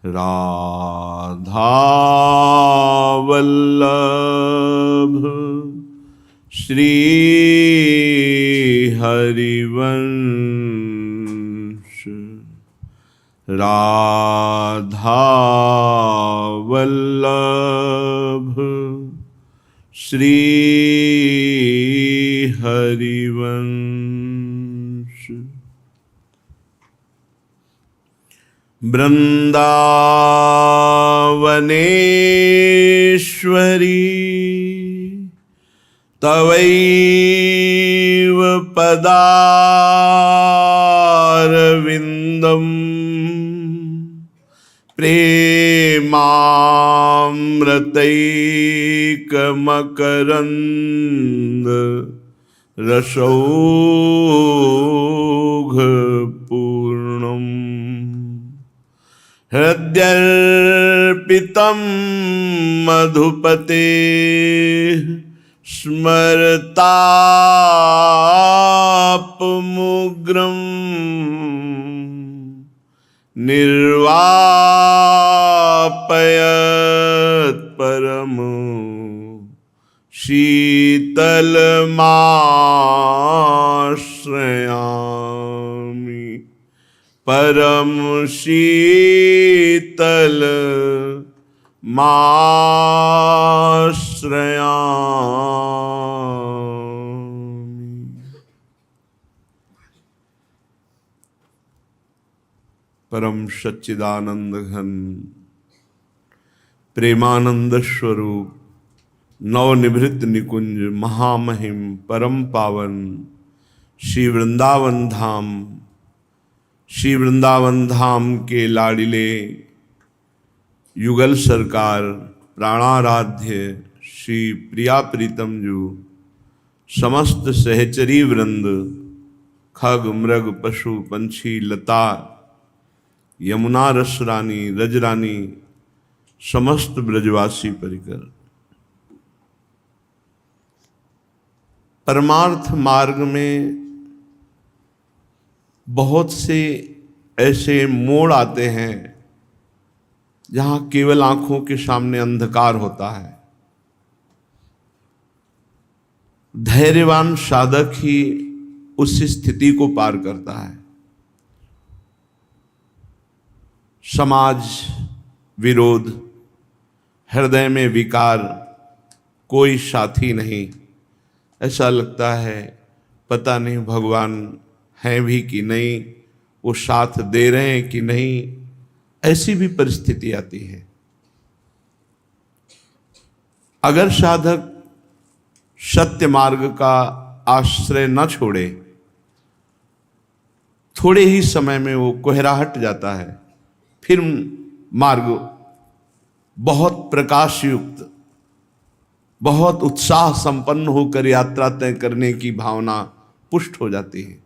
राधा वल्लभ श्री हरिवंश। राधा वल्लभ श्री हरिवंश। वृंदावनेश्वरी तवैव पदारविंदम प्रेमामृतैकमकरंद रसौघपूर्णम् हृद्यर्पितं मधुपते स्मरतापमुग्रं निर्वापयत् परम शीतलमाश्रयामि। परम शीतल माश्रयामि। परम सच्चिदानंद घन प्रेमानंद स्वरूप नवनिभृत निकुंज महामहिम परम पावन श्री वृंदावन धाम, श्री वृंदावन धाम के लाडिले युगल सरकार प्राणाराध्य श्री प्रिया प्रीतम जू, समस्त सहचरी वृंद, खग मृग पशु पंछी लता यमुना रसरानी रजरानी, समस्त ब्रजवासी परिकर। परमार्थ मार्ग में बहुत से ऐसे मोड़ आते हैं जहाँ केवल आंखों के सामने अंधकार होता है। धैर्यवान साधक ही उस स्थिति को पार करता है। समाज विरोध, हृदय में विकार, कोई साथी नहीं। ऐसा लगता है पता नहीं भगवान हैं भी कि नहीं, वो साथ दे रहे हैं कि नहीं। ऐसी भी परिस्थिति आती है। अगर साधक सत्य मार्ग का आश्रय न छोड़े, थोड़े ही समय में वो कोहरा हट जाता है। फिर मार्ग बहुत प्रकाशयुक्त, बहुत उत्साह संपन्न होकर यात्रा तय करने की भावना पुष्ट हो जाती है।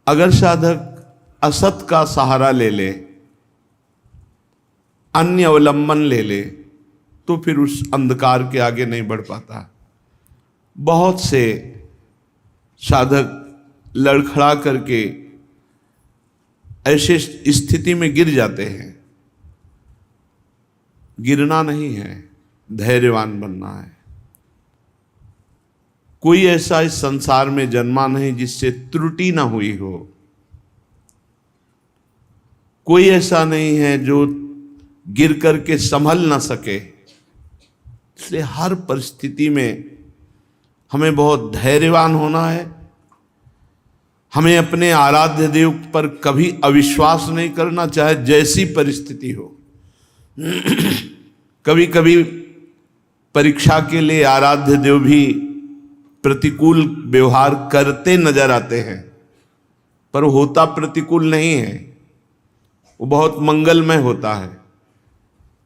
अगर साधक असत का सहारा ले ले, अन्य अवलंबन ले ले, तो फिर उस अंधकार के आगे नहीं बढ़ पाता। बहुत से साधक लड़खड़ा करके ऐसे स्थिति में गिर जाते हैं। गिरना नहीं है, धैर्यवान बनना है। कोई ऐसा इस संसार में जन्मा नहीं जिससे त्रुटि ना हुई हो। कोई ऐसा नहीं है जो गिर करके संभल ना सके। इसलिए हर परिस्थिति में हमें बहुत धैर्यवान होना है। हमें अपने आराध्य देव पर कभी अविश्वास नहीं करना, चाहे जैसी परिस्थिति हो। कभी कभी परीक्षा के लिए आराध्य देव भी प्रतिकूल व्यवहार करते नजर आते हैं, पर होता प्रतिकूल नहीं है, वो बहुत मंगलमय होता है।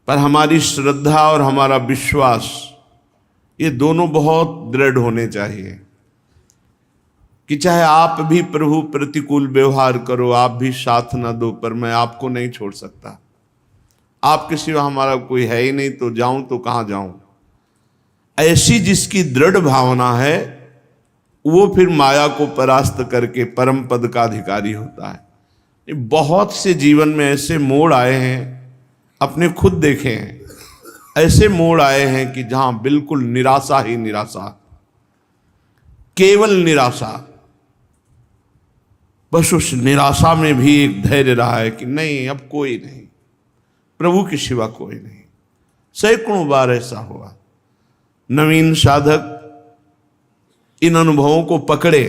पर हमारी श्रद्धा और हमारा विश्वास, ये दोनों बहुत दृढ़ होने चाहिए कि चाहे आप भी प्रभु प्रतिकूल व्यवहार करो, आप भी साथ ना दो, पर मैं आपको नहीं छोड़ सकता। आपके सिवा हमारा कोई है ही नहीं, तो जाऊं तो कहां जाऊं। ऐसी जिसकी दृढ़ भावना है, वो फिर माया को परास्त करके परम पद का अधिकारी होता है। बहुत से जीवन में ऐसे मोड़ आए हैं, अपने खुद देखे हैं, ऐसे मोड़ आए हैं कि जहां बिल्कुल निराशा ही निराशा, केवल निराशा। बस उस निराशा में भी एक धैर्य रहा है कि नहीं, अब कोई नहीं, प्रभु के सिवा कोई नहीं। सैकड़ों बार ऐसा हुआ। नवीन साधक इन अनुभवों को पकड़े,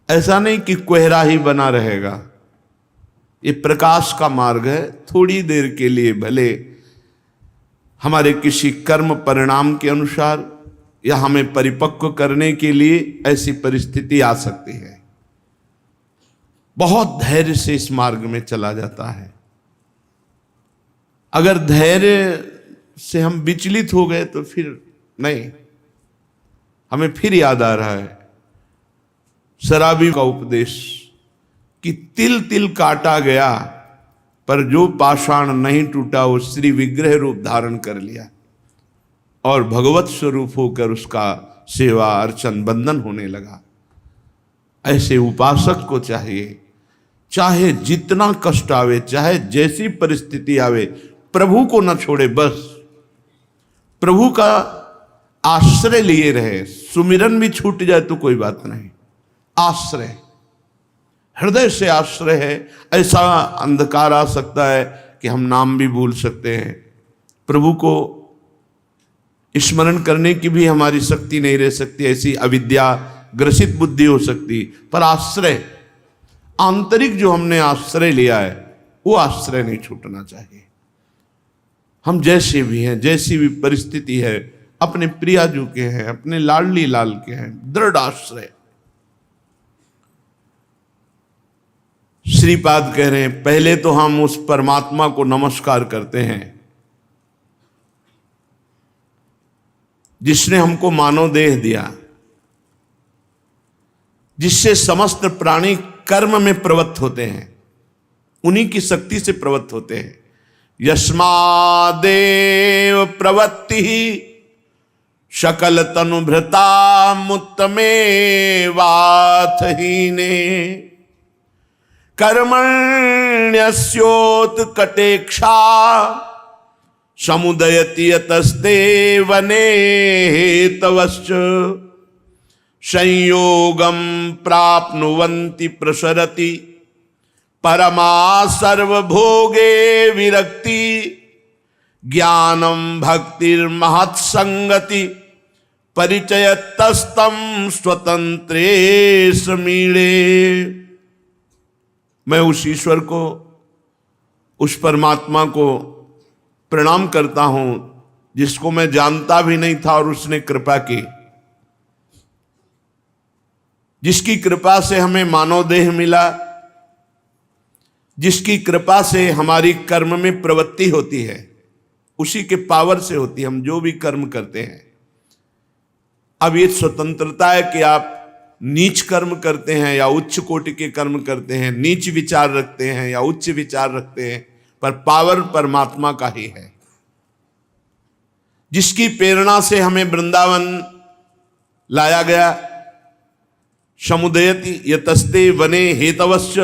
ऐसा नहीं कि कोहरा ही बना रहेगा। ये प्रकाश का मार्ग है। थोड़ी देर के लिए भले हमारे किसी कर्म परिणाम के अनुसार या हमें परिपक्व करने के लिए ऐसी परिस्थिति आ सकती है, बहुत धैर्य से इस मार्ग में चला जाता है। अगर धैर्य से हम विचलित हो गए तो फिर नहीं। हमें फिर याद आ रहा है शराबी का उपदेश कि तिल तिल काटा गया, पर जो पाषाण नहीं टूटा वो श्री विग्रह रूप धारण कर लिया और भगवत स्वरूप होकर उसका सेवा अर्चन बंधन होने लगा। ऐसे उपासक को चाहिए, चाहे जितना कष्ट आवे, चाहे जैसी परिस्थिति आवे, प्रभु को न छोड़े, बस प्रभु का आश्रय लिए रहे। सुमिरन भी छूट जाए तो कोई बात नहीं, आश्रय, हृदय से आश्रय है। ऐसा अंधकार आ सकता है कि हम नाम भी भूल सकते हैं, प्रभु को स्मरण करने की भी हमारी शक्ति नहीं रह सकती, ऐसी अविद्या ग्रसित बुद्धि हो सकती। पर आश्रय, आंतरिक जो हमने आश्रय लिया है, वो आश्रय नहीं छूटना चाहिए। हम जैसे भी हैं, जैसी भी परिस्थिति है, अपने प्रियाजू के हैं, अपने लाडली लाल के हैं, दृढ़ आश्रय। श्रीपाद कह रहे हैं, पहले तो हम उस परमात्मा को नमस्कार करते हैं जिसने हमको मानव देह दिया, जिससे समस्त प्राणी कर्म में प्रवृत्त होते हैं, उन्हीं की शक्ति से प्रवृत्त होते हैं। यस्मादेव प्रवृत्ति सकल तनुभृता मुत्तमे वाथ हीने कर्मण्यस्योत्कटेक्षा समुदयति यतस्ते वने हेतवश्च संयोगम प्राप्नुवन्ति प्रसरति परमा सर्वभोगे विरक्ति ज्ञानम भक्तिर्महत्संगति परिचयतस्तम स्वतंत्रे समीड़े। मैं उस ईश्वर को, उस परमात्मा को प्रणाम करता हूं जिसको मैं जानता भी नहीं था और उसने कृपा की, जिसकी कृपा से हमें मानव देह मिला, जिसकी कृपा से हमारी कर्म में प्रवृत्ति होती है, उसी के पावर से होती है हम जो भी कर्म करते हैं। अब ये स्वतंत्रता है कि आप नीच कर्म करते हैं या उच्च कोटि के कर्म करते हैं, नीच विचार रखते हैं या उच्च विचार रखते हैं, पर पावर परमात्मा का ही है, जिसकी प्रेरणा से हमें वृंदावन लाया गया। समुदयति यतस्ते वने हेतवश्च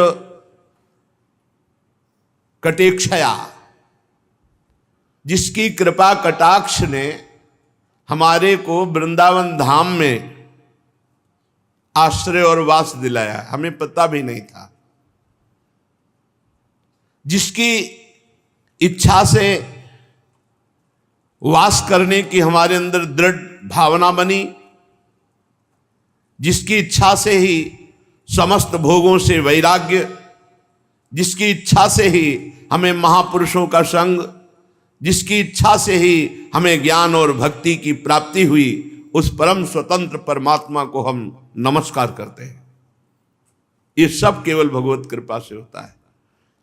कटेक्षया, जिसकी कृपा कटाक्ष ने हमारे को वृंदावन धाम में आश्रय और वास दिलाया, हमें पता भी नहीं था। जिसकी इच्छा से वास करने की हमारे अंदर दृढ़ भावना बनी, जिसकी इच्छा से ही समस्त भोगों से वैराग्य, जिसकी इच्छा से ही हमें महापुरुषों का संग, जिसकी इच्छा से ही हमें ज्ञान और भक्ति की प्राप्ति हुई, उस परम स्वतंत्र परमात्मा को हम नमस्कार करते हैं। ये सब केवल भगवत कृपा से होता है।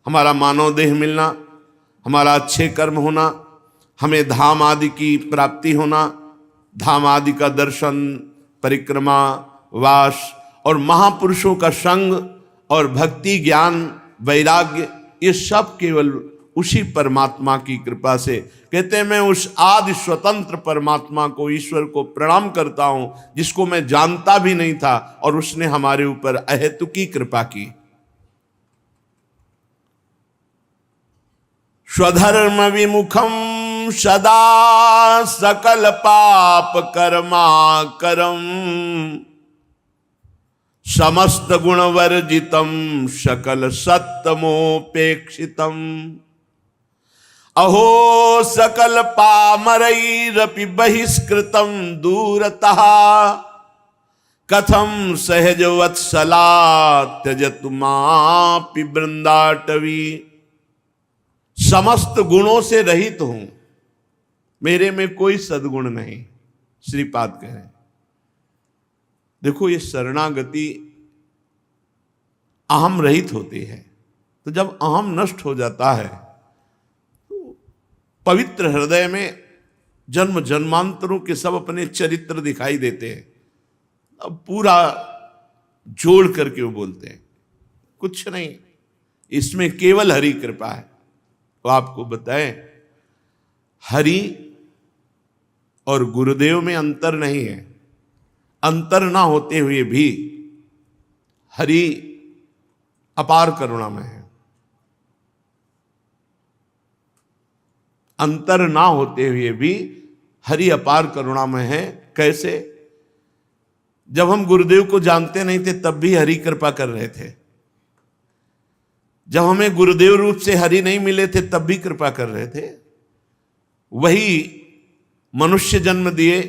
हमारा मानव देह मिलना, हमारा अच्छे कर्म होना, हमें धाम आदि की प्राप्ति होना, धाम आदि का दर्शन, परिक्रमा, वास और महापुरुषों का संग और भक्ति, ज्ञान, वैराग्य, ये सब केवल उसी परमात्मा की कृपा से। कहते हैं मैं उस आदि स्वतंत्र परमात्मा को, ईश्वर को प्रणाम करता हूं जिसको मैं जानता भी नहीं था और उसने हमारे ऊपर अहेतुकी कृपा की। स्वधर्म विमुखम सदा सकल पाप कर्मा करम समस्त गुण वर्जितम सकल सत्तमोपेक्षितम अहो सकल पामरैरपि बहिष्कृतम दूरतः कथम सहज वत्सला त्यजतु मापि वृंदाटवी। समस्त गुणों से रहित हूं, मेरे में कोई सद्गुण नहीं, श्रीपाद कह रहे हैं। देखो ये शरणागति अहम रहित होती है, तो जब अहम नष्ट हो जाता है तो पवित्र हृदय में जन्म जन्मांतरों के सब अपने चरित्र दिखाई देते हैं। अब पूरा जोड़ करके वो बोलते हैं, कुछ नहीं, इसमें केवल हरि कृपा है। वो आपको बताएं, हरि और गुरुदेव में अंतर नहीं है। अंतर ना होते हुए भी हरि अपार करुणा में है। अंतर ना होते हुए भी हरि अपार करुणा में है। कैसे? जब हम गुरुदेव को जानते नहीं थे तब भी हरि कृपा कर रहे थे। जब हमें गुरुदेव रूप से हरि नहीं मिले थे तब भी कृपा कर रहे थे। वही मनुष्य जन्म दिए,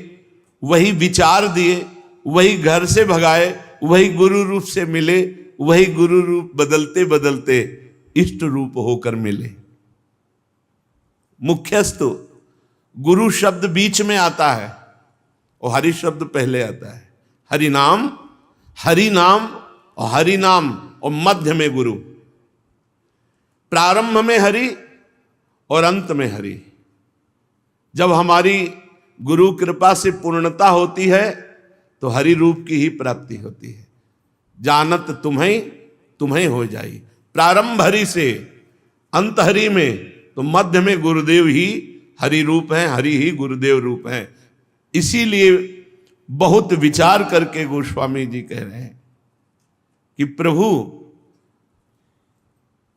वही विचार दिए, वही घर से भगाए, वही गुरु रूप से मिले, वही गुरु रूप बदलते बदलते इष्ट रूप होकर मिले। मुख्यस्तु गुरु शब्द बीच में आता है और हरि शब्द पहले आता है। हरि नाम और हरि नाम और मध्य में गुरु, प्रारंभ में हरि और अंत में हरि। जब हमारी गुरु कृपा से पूर्णता होती है तो हरि रूप की ही प्राप्ति होती है। जानत तुम्हें हो जाई। प्रारंभ हरि से, अंत हरि में, तो मध्य में गुरुदेव ही हरि रूप है, हरि ही गुरुदेव रूप है। इसीलिए बहुत विचार करके गोस्वामी जी कह रहे हैं कि प्रभु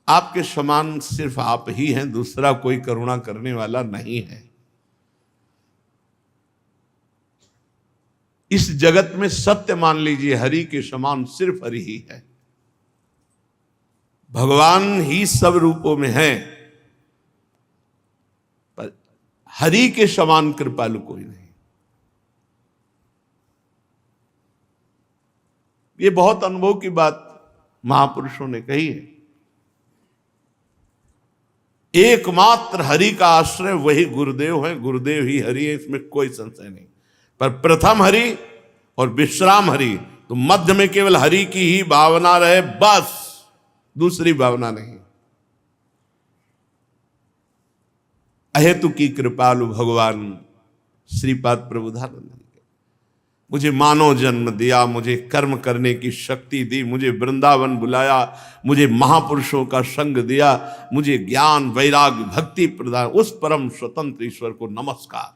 आपके समान सिर्फ आप ही हैं, दूसरा कोई करुणा करने वाला नहीं है। इस जगत में सत्य मान लीजिए, हरि के समान सिर्फ हरि ही है। भगवान ही सब रूपों में है, पर हरि के समान कृपालु कोई नहीं। ये बहुत अनुभव की बात महापुरुषों ने कही है। एकमात्र हरि का आश्रय वही गुरुदेव है, गुरुदेव ही हरि है, इसमें कोई संशय नहीं। पर प्रथम हरि और विश्राम हरि, तो मध्य में केवल हरि की ही भावना रहे, बस, दूसरी भावना नहीं। अहेतु की कृपालु भगवान श्रीपाद प्रबोधानंद, मुझे मानव जन्म दिया, मुझे कर्म करने की शक्ति दी, मुझे वृंदावन बुलाया, मुझे महापुरुषों का संग दिया, मुझे ज्ञान वैराग्य भक्ति प्रदान, उस परम स्वतंत्र ईश्वर को नमस्कार।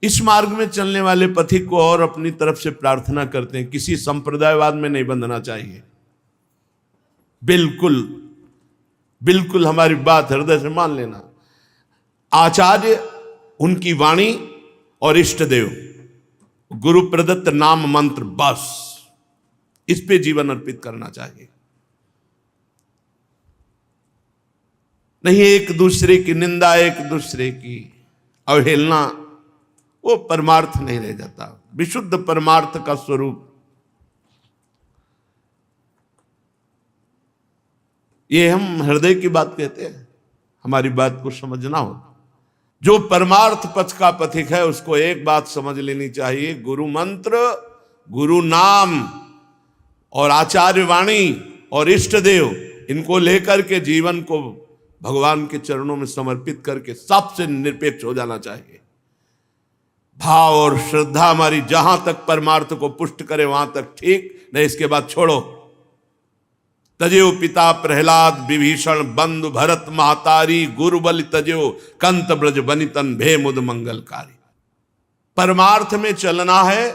इस मार्ग में चलने वाले पथिक को और अपनी तरफ से प्रार्थना करते हैं, किसी संप्रदायवाद में नहीं बंधना चाहिए। बिल्कुल बिल्कुल हमारी बात हृदय से मान लेना। आचार्य, उनकी वाणी और इष्ट देव, गुरु प्रदत्त नाम मंत्र, बस इस पे जीवन अर्पित करना चाहिए। नहीं एक दूसरे की निंदा, एक दूसरे की अवहेलना, वो परमार्थ नहीं रह जाता। विशुद्ध परमार्थ का स्वरूप ये हम हृदय की बात कहते हैं। हमारी बात को समझना हो, जो परमार्थ पथ का पथिक है उसको एक बात समझ लेनी चाहिए, गुरु मंत्र, गुरु नाम और आचार्य वाणी और इष्ट देव, इनको लेकर के जीवन को भगवान के चरणों में समर्पित करके सबसे निरपेक्ष हो जाना चाहिए। भाव और श्रद्धा हमारी जहां तक परमार्थ को पुष्ट करे वहां तक ठीक, नहीं इसके बाद छोड़ो। तजो पिता प्रहलाद विभीषण बंधु भरत महतारी, गुरु बलि तजो कंत ब्रज बनितन भे मुद मंगलकारी। परमार्थ में चलना है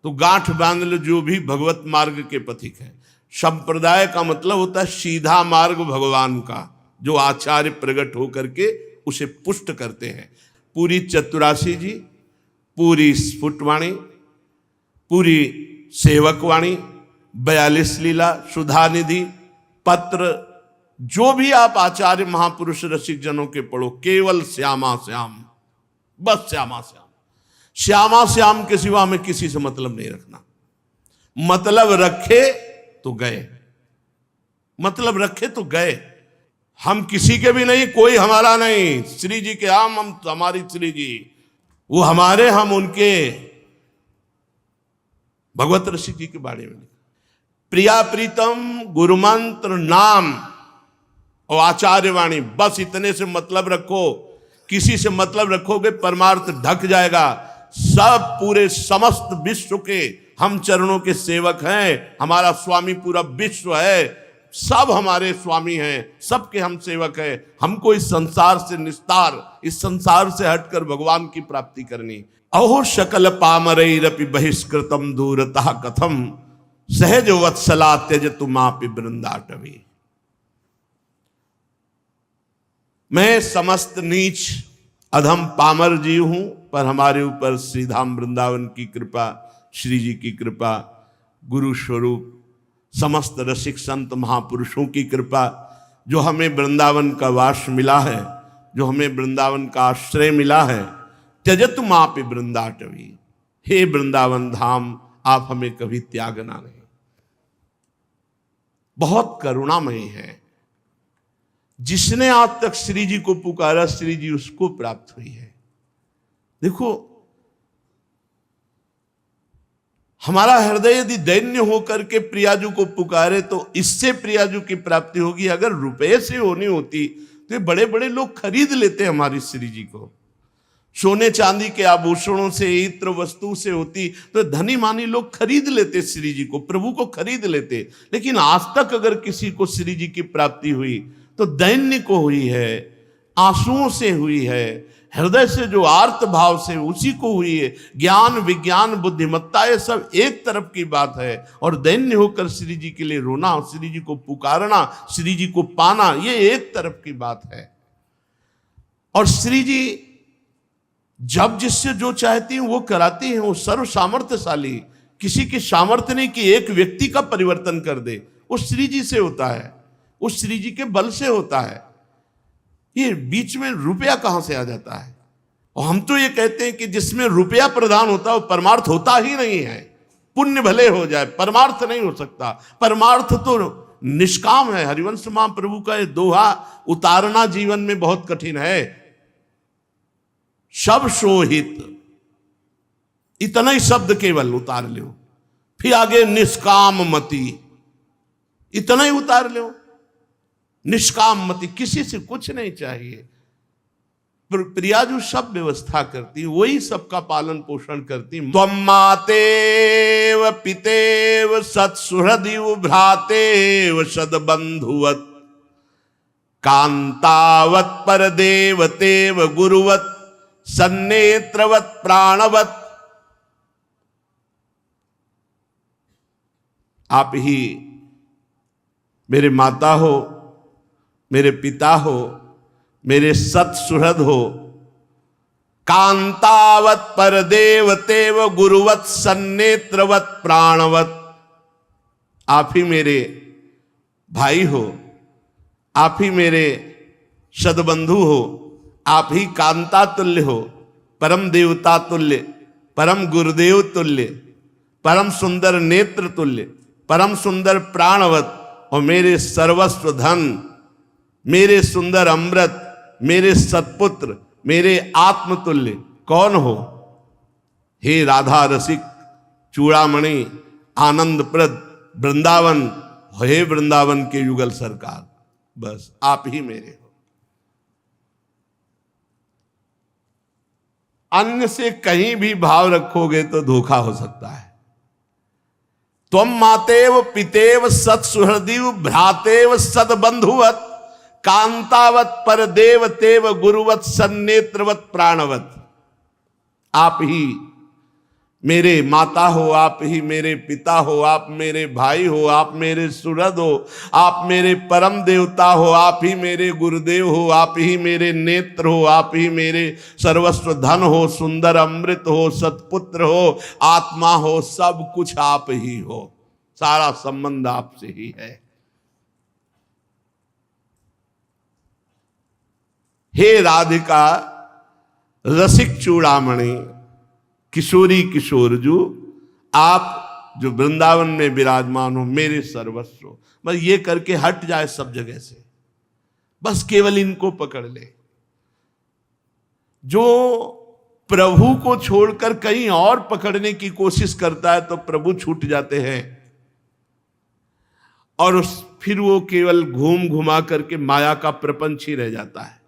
तो गांठ बांध लो जो भी भगवत मार्ग के पथिक है। संप्रदाय का मतलब होता है सीधा मार्ग भगवान का, जो आचार्य प्रकट होकर के उसे पुष्ट करते हैं। पूरी चतुरासी जी, पूरी स्फुटवाणी, पूरी सेवकवाणी, 42 लीला, सुधानिधि, पत्र, जो भी आप आचार्य महापुरुष रसिक जनों के पढ़ो, केवल श्यामा श्याम, बस श्यामा श्याम। श्यामा श्याम के सिवा हमें किसी से मतलब नहीं रखना। मतलब रखे तो गए, मतलब रखे तो गए। हम किसी के भी नहीं, कोई हमारा नहीं। श्री जी के हम हमारी श्री जी, वो हमारे, हम उनके। भगवत रसिक जी के बारे में प्रिया प्रीतम गुरुमंत्र नाम और आचार्यवाणी, बस इतने से मतलब रखो। किसी से मतलब रखोगे परमार्थ ढक जाएगा। सब पूरे समस्त विश्व के हम चरणों के सेवक हैं। हमारा स्वामी पूरा विश्व है, सब हमारे स्वामी हैं, सबके हम सेवक हैं। हमको इस संसार से निस्तार, इस संसार से हटकर भगवान की प्राप्ति करनी। अहो सकल पामरैरपि बहिष्कृतम दूरतः कथम सहज वत्सला त्यज तुमापि वृंदाटवी। मैं समस्त नीच अधम पामर जीव हूं, पर हमारे ऊपर श्रीधाम वृंदावन की कृपा, श्री जी की कृपा, गुरु स्वरूप समस्त रसिक संत महापुरुषों की कृपा, जो हमें वृंदावन का वास मिला है, जो हमें वृंदावन का आश्रय मिला है। त्यजत मापि वृंदाटवी, हे वृंदावन धाम, आप हमें कभी त्यागना नहीं। बहुत करुणामयी है। जिसने आज तक श्री जी को पुकारा, श्री जी उसको प्राप्त हुई है। देखो, हमारा हृदय यदि दैन्य होकर के प्रियाजू को पुकारे तो इससे प्रियाजू की प्राप्ति होगी। अगर रुपए से होनी होती तो बड़े बड़े लोग खरीद लेते हमारी श्री जी को। सोने चांदी के आभूषणों से, इत्र वस्तु से होती तो धनी मानी लोग खरीद लेते श्री जी को, प्रभु को खरीद लेते। लेकिन आज तक अगर किसी को श्री जी की प्राप्ति हुई तो दैन्य को हुई है, आंसुओं से हुई है, हृदय से जो आर्त भाव से, उसी को हुई है। ज्ञान विज्ञान बुद्धिमत्ता ये सब एक तरफ की बात है, और दैन्य होकर श्री जी के लिए रोना, श्री जी को पुकारना, श्री जी को पाना, ये एक तरफ की बात है। और श्री जी जब जिससे जो चाहती हैं वो कराती हैं। वो सर्व सामर्थ्यशाली, किसी की सामर्थ्य नहीं कि एक व्यक्ति का परिवर्तन कर दे। वो श्री जी से होता है, उस श्री जी के बल से होता है। ये बीच में रुपया कहां से आ जाता है? और हम तो ये कहते हैं कि जिसमें रुपया प्रदान होता है वो परमार्थ होता ही नहीं है। पुण्य भले हो जाए, परमार्थ नहीं हो सकता। परमार्थ तो निष्काम है। हरिवंश महाप्रभु का ये दोहा उतारना जीवन में बहुत कठिन है। सब सोहित, इतना ही शब्द केवल उतार लो, फिर आगे निष्काम मति, इतना ही उतार लो। निष्काम मति, किसी से कुछ नहीं चाहिए। प्रियाजू सब व्यवस्था करती, वही सबका पालन पोषण करती। त्वं मातेव पितेव सत्सुहृदिव भ्रातेव सद्बंधुवत् कांतावत् परदेवतेव गुरुवत् सन्नेत्रवत् प्राणवत्। आप ही मेरे माता हो, मेरे पिता हो, मेरे सत्सुहृद हो। कांतावत् परदेवतेव गुरुवत् सन्नेत्रवत् प्राणवत्। आप ही मेरे भाई हो, आप ही मेरे सद्बंधु हो, आप ही कांता तुल्य हो, परम देवता तुल्य, परम गुरुदेव तुल्य, परम सुंदर नेत्र तुल्य, परम सुंदर प्राणवत, और मेरे सर्वस्व धन, मेरे सुंदर अमृत, मेरे सत्पुत्र, मेरे आत्मतुल्य कौन हो? हे राधा रसिक चूड़ामणि आनंद प्रद वृंदावन, हे वृंदावन के युगल सरकार, बस आप ही मेरे हो। अन्य से कहीं भी भाव रखोगे तो धोखा हो सकता है। त्वं मातेव पितेव सत्सुहृदिव भ्रातेव सद्बंधुवत् कांतावत् परदेवतेव गुरुवत् सन्नेत्रवत् प्राणवत्। आप ही मेरे माता हो आप ही, मेरे पिता हो आप, मेरे भाई हो आप, मेरे सुहृद हो आप, मेरे परम देवता हो आप ही, मेरे गुरुदेव हो आप ही, मेरे नेत्र हो आप ही, मेरे सर्वस्व धन हो, सुंदर अमृत हो, सत्पुत्र हो, आत्मा हो, सब कुछ आप ही हो। सारा संबंध आपसे ही है। हे राधिका रसिक चूड़ामणि, किशोरी किशोरजू, आप जो वृंदावन में विराजमान हो, मेरे सर्वस्व। बस ये करके हट जाए सब जगह से, बस केवल इनको पकड़ ले। जो प्रभु को छोड़कर कहीं और पकड़ने की कोशिश करता है तो प्रभु छूट जाते हैं, और फिर वो केवल घूम घुमा करके माया का प्रपंच ही रह जाता है।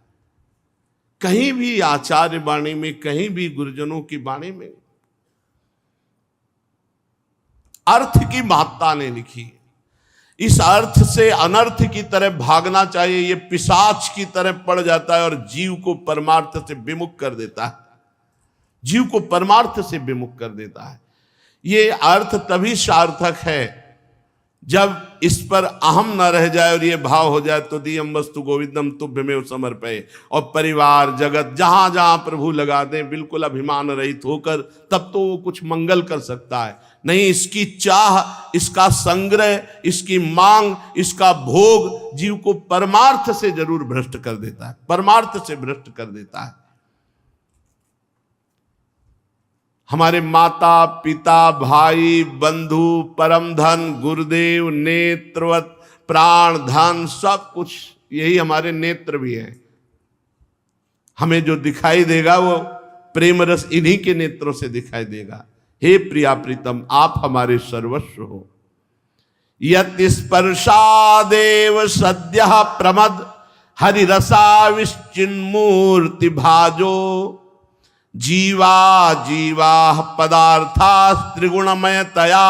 कहीं भी आचार्य वाणी में, कहीं भी गुरुजनों की वाणी में अर्थ की महत्ता ने लिखी। इस अर्थ से अनर्थ की तरह भागना चाहिए, ये पिशाच की तरह पड़ जाता है और जीव को परमार्थ से विमुख कर देता है, जीव को परमार्थ से विमुख कर देता है। ये अर्थ तभी सार्थक है जब इस पर अहम न रह जाए और ये भाव हो जाए, तो दियम वस्तु गोविंदम तुभ्यमेव समर्पये। और परिवार जगत जहां जहां प्रभु लगा दें, बिल्कुल अभिमान रहित होकर, तब तो वो कुछ मंगल कर सकता है। नहीं, इसकी चाह, इसका संग्रह, इसकी मांग, इसका भोग जीव को परमार्थ से जरूर भ्रष्ट कर देता है, परमार्थ से भ्रष्ट कर देता है। हमारे माता पिता भाई बंधु परम धन गुरुदेव नेत्रवत प्राण धन सब कुछ, यही हमारे नेत्र भी हैं। हमें जो दिखाई देगा वो प्रेम रस इन्हीं के नेत्रों से दिखाई देगा। हे प्रिया प्रीतम, आप हमारे सर्वस्व हो। यत् स्पर्शादेव सद्य प्रमद हरिरसाविश्चिन्मूर्ति भाजो जीवा जीवा पदार्था त्रिगुणमयतया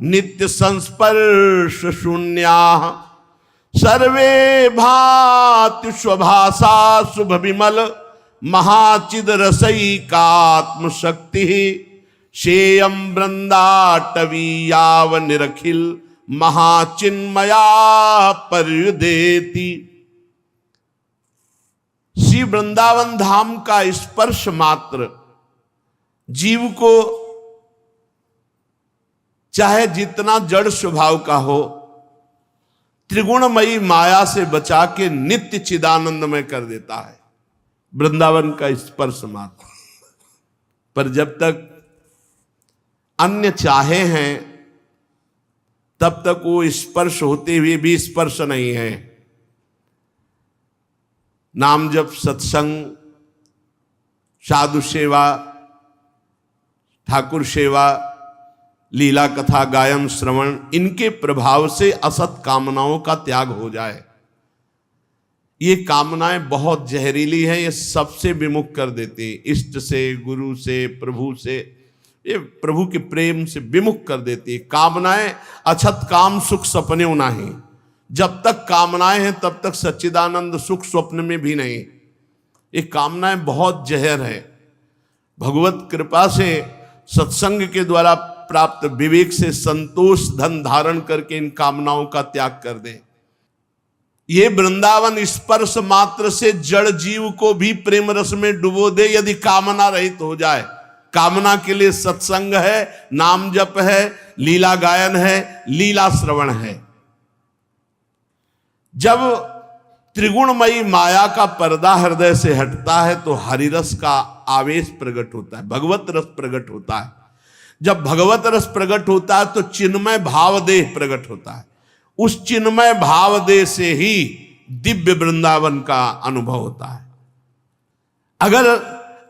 नित्य संस्पर्श शून्या सर्वे भाति स्वभाषा शुभ विमल महाचिद रसैकात्म शक्ति शेयम वृंदाटवी याव निरखिल महाचिन्मया पर्युदेति। श्री वृंदावन धाम का स्पर्श मात्र जीव को चाहे जितना जड़ स्वभाव का हो, त्रिगुणमयी माया से बचा के नित्य चिदानंदमय कर देता है। वृंदावन का स्पर्श मात्र। पर जब तक अन्य चाहे हैं तब तक वो स्पर्श होते हुए भी स्पर्श नहीं है। नाम जप, सत्संग, साधु सेवा, ठाकुर सेवा, लीला कथा गायन श्रवण, इनके प्रभाव से असत कामनाओं का त्याग हो जाए। ये कामनाएं बहुत जहरीली हैं, ये सबसे विमुख कर देती, इष्ट से, गुरु से, प्रभु से, ये प्रभु के प्रेम से विमुख कर देती। कामनाएं अछत काम सुख सपने नहीं। जब तक कामनाएं हैं तब तक सच्चिदानंद सुख स्वप्न में भी नहीं। ये कामनाएं बहुत जहर है। भगवत कृपा से सत्संग के द्वारा प्राप्त विवेक से संतोष धन धारण करके इन कामनाओं का त्याग कर दें। ये वृंदावन स्पर्श मात्र से जड़ जीव को भी प्रेम रस में डुबो दे यदि कामना रहित हो जाए। कामना के लिए सत्संग है, नाम जप है, लीला गायन है, लीला श्रवण है। जब त्रिगुणमयी माया का पर्दा हृदय से हटता है तो हरिरस का आवेश प्रकट होता है, भगवत रस प्रकट होता है। जब भगवत रस प्रकट होता है तो चिन्मय भावदेह प्रकट होता है। उस चिन्मय भावदेह से ही दिव्य वृंदावन का अनुभव होता है। अगर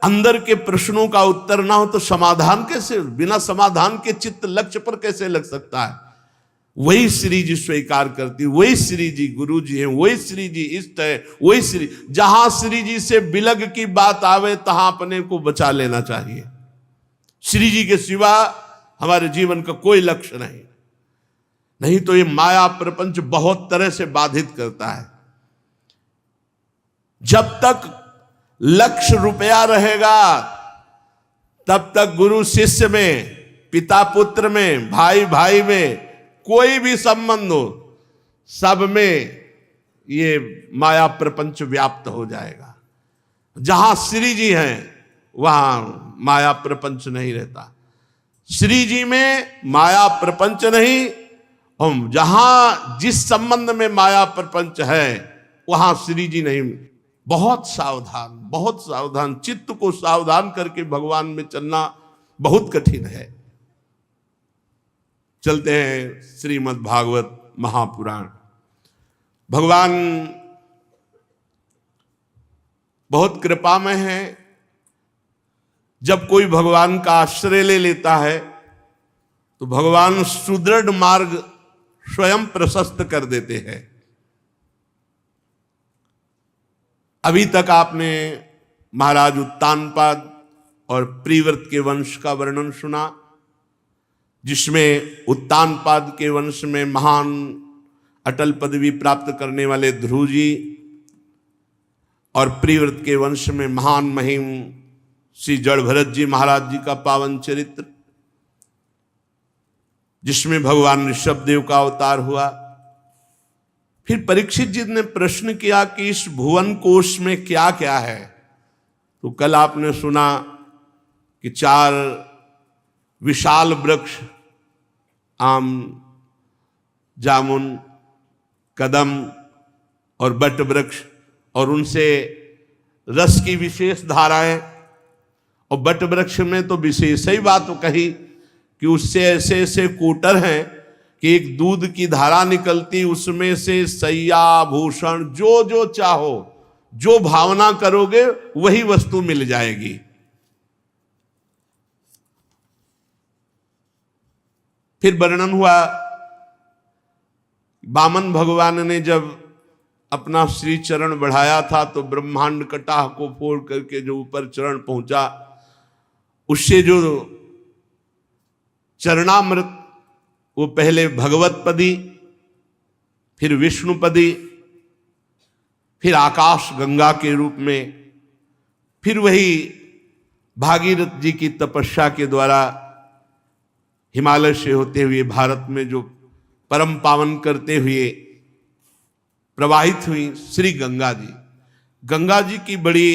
अंदर के प्रश्नों का उत्तर ना हो तो समाधान कैसे, बिना समाधान के चित्त लक्ष्य पर कैसे लग सकता है। वही श्री जी स्वीकार करती, वही श्री जी गुरु जी हैं, वही श्री जी इष्ट है, वही श्री। जहां श्री जी से बिलग की बात आवे तहां अपने को बचा लेना चाहिए। श्री जी के सिवा हमारे जीवन का कोई लक्ष्य नहीं तो ये माया प्रपंच बहुत तरह से बाधित करता है। जब तक लक्ष्य रुपया रहेगा तब तक गुरु शिष्य में, पिता पुत्र में, भाई भाई में कोई भी संबंध हो, सब में ये माया प्रपंच व्याप्त हो जाएगा। जहां श्री जी हैं वहां माया प्रपंच नहीं रहता। श्री जी में माया प्रपंच नहीं, हम जहां जिस संबंध में माया प्रपंच है वहां श्री जी नहीं। बहुत सावधान, बहुत सावधान। चित्त को सावधान करके भगवान में चलना बहुत कठिन है। चलते हैं श्रीमद् भागवत महापुराण। भगवान बहुत कृपामय है। जब कोई भगवान का आश्रय ले लेता है तो भगवान सुदृढ़ मार्ग स्वयं प्रशस्त कर देते हैं। अभी तक आपने महाराज उत्तानपाद और प्रिव्रत के वंश का वर्णन सुना, जिसमें उत्तानपाद के वंश में महान अटल पदवी प्राप्त करने वाले ध्रुव जी और प्रिव्रत के वंश में महान महिम श्री जड़ भरत जी महाराज जी का पावन चरित्र, जिसमें भगवान ऋषभदेव का अवतार हुआ। फिर परीक्षित जी ने प्रश्न किया कि इस भुवन कोश में क्या क्या है। तो कल आपने सुना कि 4 विशाल वृक्ष, आम, जामुन, कदम और बट वृक्ष, और उनसे रस की विशेष धाराएं। और बट वृक्ष में तो विशेष ही बात कही कि उससे ऐसे ऐसे कोटर हैं कि एक दूध की धारा निकलती, उसमें से सैया भूषण जो जो चाहो, जो भावना करोगे वही वस्तु मिल जाएगी। फिर वर्णन हुआ वामन भगवान ने जब अपना श्री चरण बढ़ाया था तो ब्रह्मांड कटाह को फोड़ करके जो ऊपर चरण पहुंचा, उससे जो चरणामृत, वो पहले भगवत पदी, फिर विष्णुपदी, फिर आकाश गंगा के रूप में, फिर वही भागीरथ जी की तपस्या के द्वारा हिमालय से होते हुए भारत में जो परम पावन करते हुए प्रवाहित हुई श्री गंगा जी। गंगा जी की बड़ी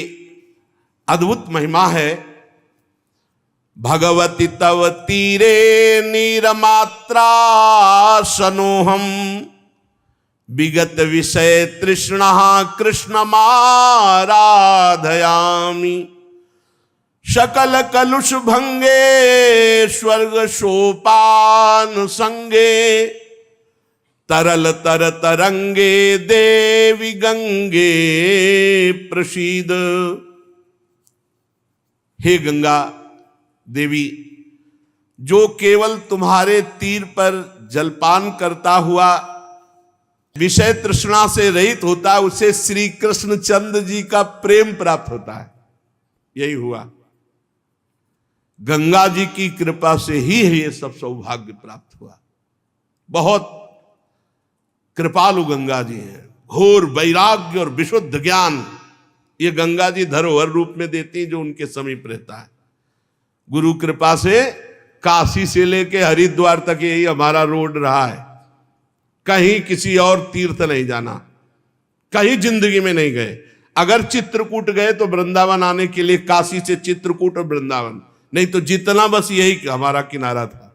अद्भुत महिमा है। भगवती तव तीरे नीरमात्रा सनोहम विगत विषय तृष्णा कृष्ण माराधयामि सकल कलुष भंगे स्वर्ग सोपान संगे तरल तर तरंगे देवी गंगे प्रसीद। हे गंगा देवी, जो केवल तुम्हारे तीर पर जलपान करता हुआ विषय तृष्णा से रहित होता है, उसे श्री कृष्ण चंद्र जी का प्रेम प्राप्त होता है। यही हुआ, गंगा जी की कृपा से ही ये सब सौभाग्य प्राप्त हुआ। बहुत कृपालु गंगा जी हैं। घोर वैराग्य और विशुद्ध ज्ञान ये गंगा जी धरोहर रूप में देती हैं जो उनके समीप रहता है। गुरु कृपा से काशी से लेके हरिद्वार तक यही हमारा रोड रहा है। कहीं किसी और तीर्थ नहीं जाना, कहीं जिंदगी में नहीं गए। अगर चित्रकूट गए तो वृंदावन आने के लिए काशी से चित्रकूट और वृंदावन, नहीं तो जितना बस यही हमारा किनारा था।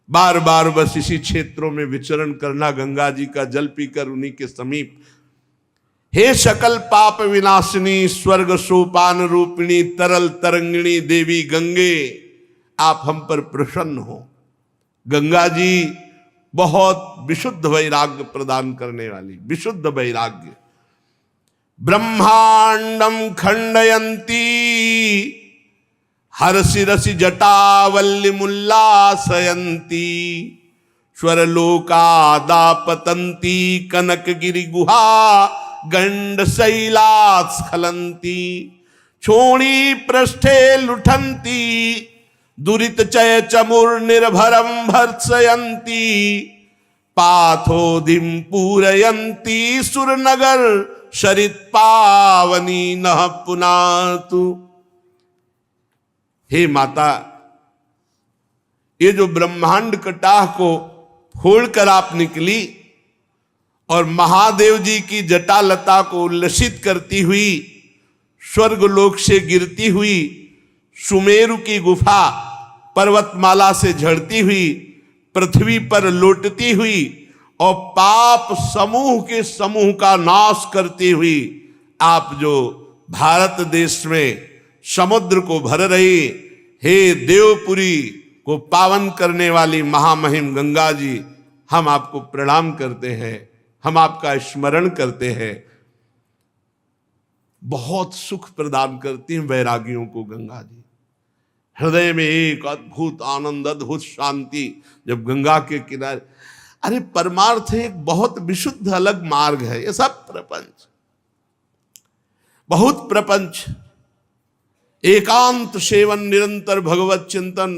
बार बार बस इसी क्षेत्रों में विचरण करना, गंगा जी का जल पीकर उन्हीं के समीप। हे सकल पाप विनाशिनी स्वर्ग सोपान रूपिणी तरल तरंगिणी देवी गंगे, आप हम पर प्रसन्न हो। गंगा जी बहुत विशुद्ध वैराग्य प्रदान करने वाली, विशुद्ध वैराग्य। ब्रह्मांडम खंडयंती हरसि रसि जटावल्ली मुल्लासयंती स्वरलोकादापतंती कनक गिरि गुहा गंड शैलास्खलंती छोणी पृष्ठे लुठंती दुरित चय चमुर निर्भरम भर्त्सयंती पाथोधिम पूरयंती सुरनगर शरित पावनी नः पुनातु। हे माता, ये जो ब्रह्मांड कटाह को फोड़कर आप निकली और महादेव जी की जटा लता को उल्लसित करती हुई स्वर्गलोक से गिरती हुई सुमेरु की गुफा पर्वतमाला से झड़ती हुई पृथ्वी पर लौटती हुई और पाप समूह के समूह का नाश करती हुई आप जो भारत देश में समुद्र को भर रही, हे देवपुरी को पावन करने वाली महामहिम गंगा जी, हम आपको प्रणाम करते हैं, हम आपका स्मरण करते हैं। बहुत सुख प्रदान करती हैं वैरागियों को गंगा जी। हृदय में एक अद्भुत आनंद, अद्भुत शांति जब गंगा के किनारे। अरे परमार्थ एक बहुत विशुद्ध अलग मार्ग है। ये सब प्रपंच, बहुत प्रपंच, एकांत सेवन, निरंतर भगवत चिंतन,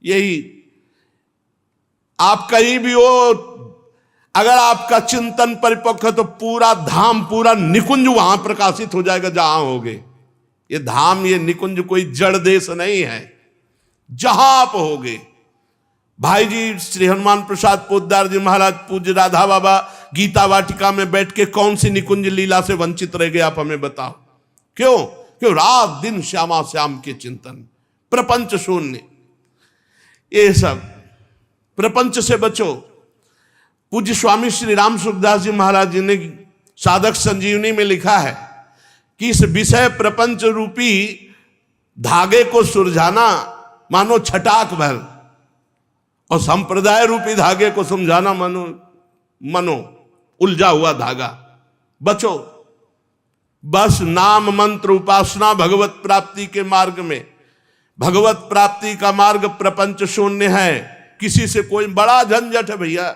यही आप कहीं भी हो, अगर आपका चिंतन परिपक्व है तो पूरा धाम, पूरा निकुंज वहां प्रकाशित हो जाएगा जहां होगे। ये धाम, ये निकुंज कोई जड़ देश नहीं है, जहां आप होगे। भाई जी श्री हनुमान प्रसाद पोद्दार जी महाराज, पूज्य राधा बाबा गीता वाटिका में बैठ के कौन सी निकुंज लीला से वंचित रह गए, आप हमें बताओ। क्यों? क्यों? रात दिन श्यामा श्याम के चिंतन, प्रपंच शून्य, ये सब प्रपंच से बचो। पूज्य स्वामी श्री राम सुखदास जी महाराज जी ने साधक संजीवनी में लिखा है कि इस विषय प्रपंच रूपी धागे को सुलझाना मानो छटाक भर, और संप्रदाय रूपी धागे को समझाना मनो उलझा हुआ धागा। बचो, बस नाम मंत्र उपासना भगवत प्राप्ति के मार्ग में। भगवत प्राप्ति का मार्ग प्रपंच शून्य है, किसी से कोई बड़ा झंझट है भैया।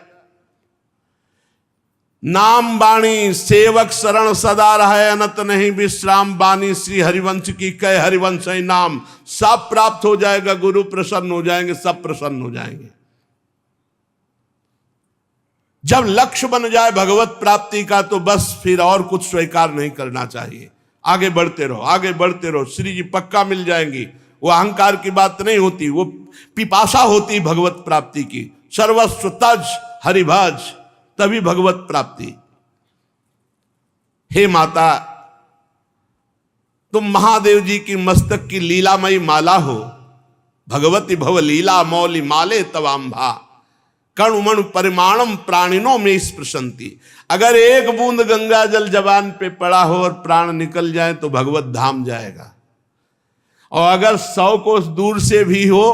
नाम बाणी सेवक शरण सदा रहे, अनत नहीं विश्राम बानी श्री हरिवंश की कह हरिवंश नाम। सब प्राप्त हो जाएगा, गुरु प्रसन्न हो जाएंगे, सब प्रसन्न हो जाएंगे। जब लक्ष्य बन जाए भगवत प्राप्ति का तो बस फिर और कुछ स्वीकार नहीं करना चाहिए। आगे बढ़ते रहो, आगे बढ़ते रहो, श्री जी पक्का मिल जाएंगी। वो अहंकार की बात नहीं होती, वो पिपासा होती भगवत प्राप्ति की। सर्वस्व तज हरिभज, तभी भगवत प्राप्ति। हे माता, तुम महादेव जी की मस्तक की लीलामयी माला हो। भगवती भव लीला मौली माले तवाम्भा, कणुमणु परिमाणम प्राणिनों में स्पृशंति। अगर एक बूंद गंगा जल जबान पे पड़ा हो और प्राण निकल जाए तो भगवत धाम जाएगा। और अगर 100 कोस दूर से भी हो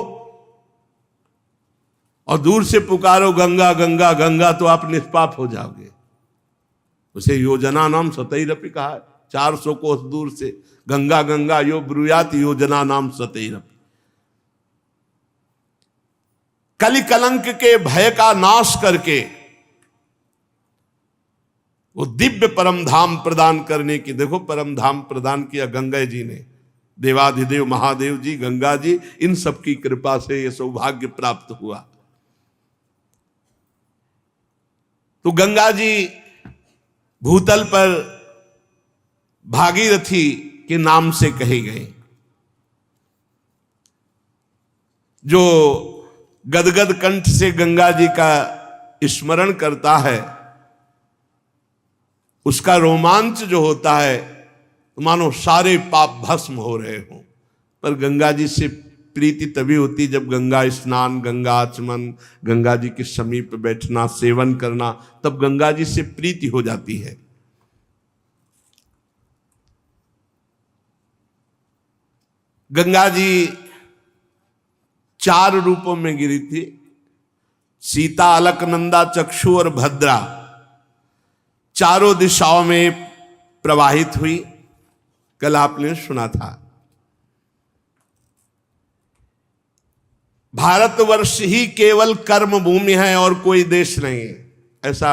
और दूर से पुकारो गंगा गंगा गंगा, तो आप निष्पाप हो जाओगे। उसे योजना नाम सतैरपि कहा, 400 कोस दूर से गंगा गंगा यो ब्रूयात योजना नाम सतैरपि। कलि कलंक के भय का नाश करके वो दिव्य परम धाम प्रदान करने की, देखो परम धाम प्रदान किया गंगा जी ने। देवाधिदेव महादेव जी, गंगा जी, इन सब की कृपा से ये सौभाग्य प्राप्त हुआ। तो गंगा जी भूतल पर भागीरथी के नाम से कही गई। जो गदगद कंठ से गंगा जी का स्मरण करता है, उसका रोमांच जो होता है तो मानो सारे पाप भस्म हो रहे हों। पर गंगा जी से प्रीति तभी होती जब गंगा स्नान, गंगा आचमन, गंगा जी के समीप बैठना, सेवन करना, तब गंगा जी से प्रीति हो जाती है। गंगा जी 4 रूपों में गिरी थी। सीता, अलकनंदा, चक्षु और भद्रा, चारों दिशाओं में प्रवाहित हुई। कल आपने सुना था। भारतवर्ष ही केवल कर्म भूमि है और कोई देश नहीं है, ऐसा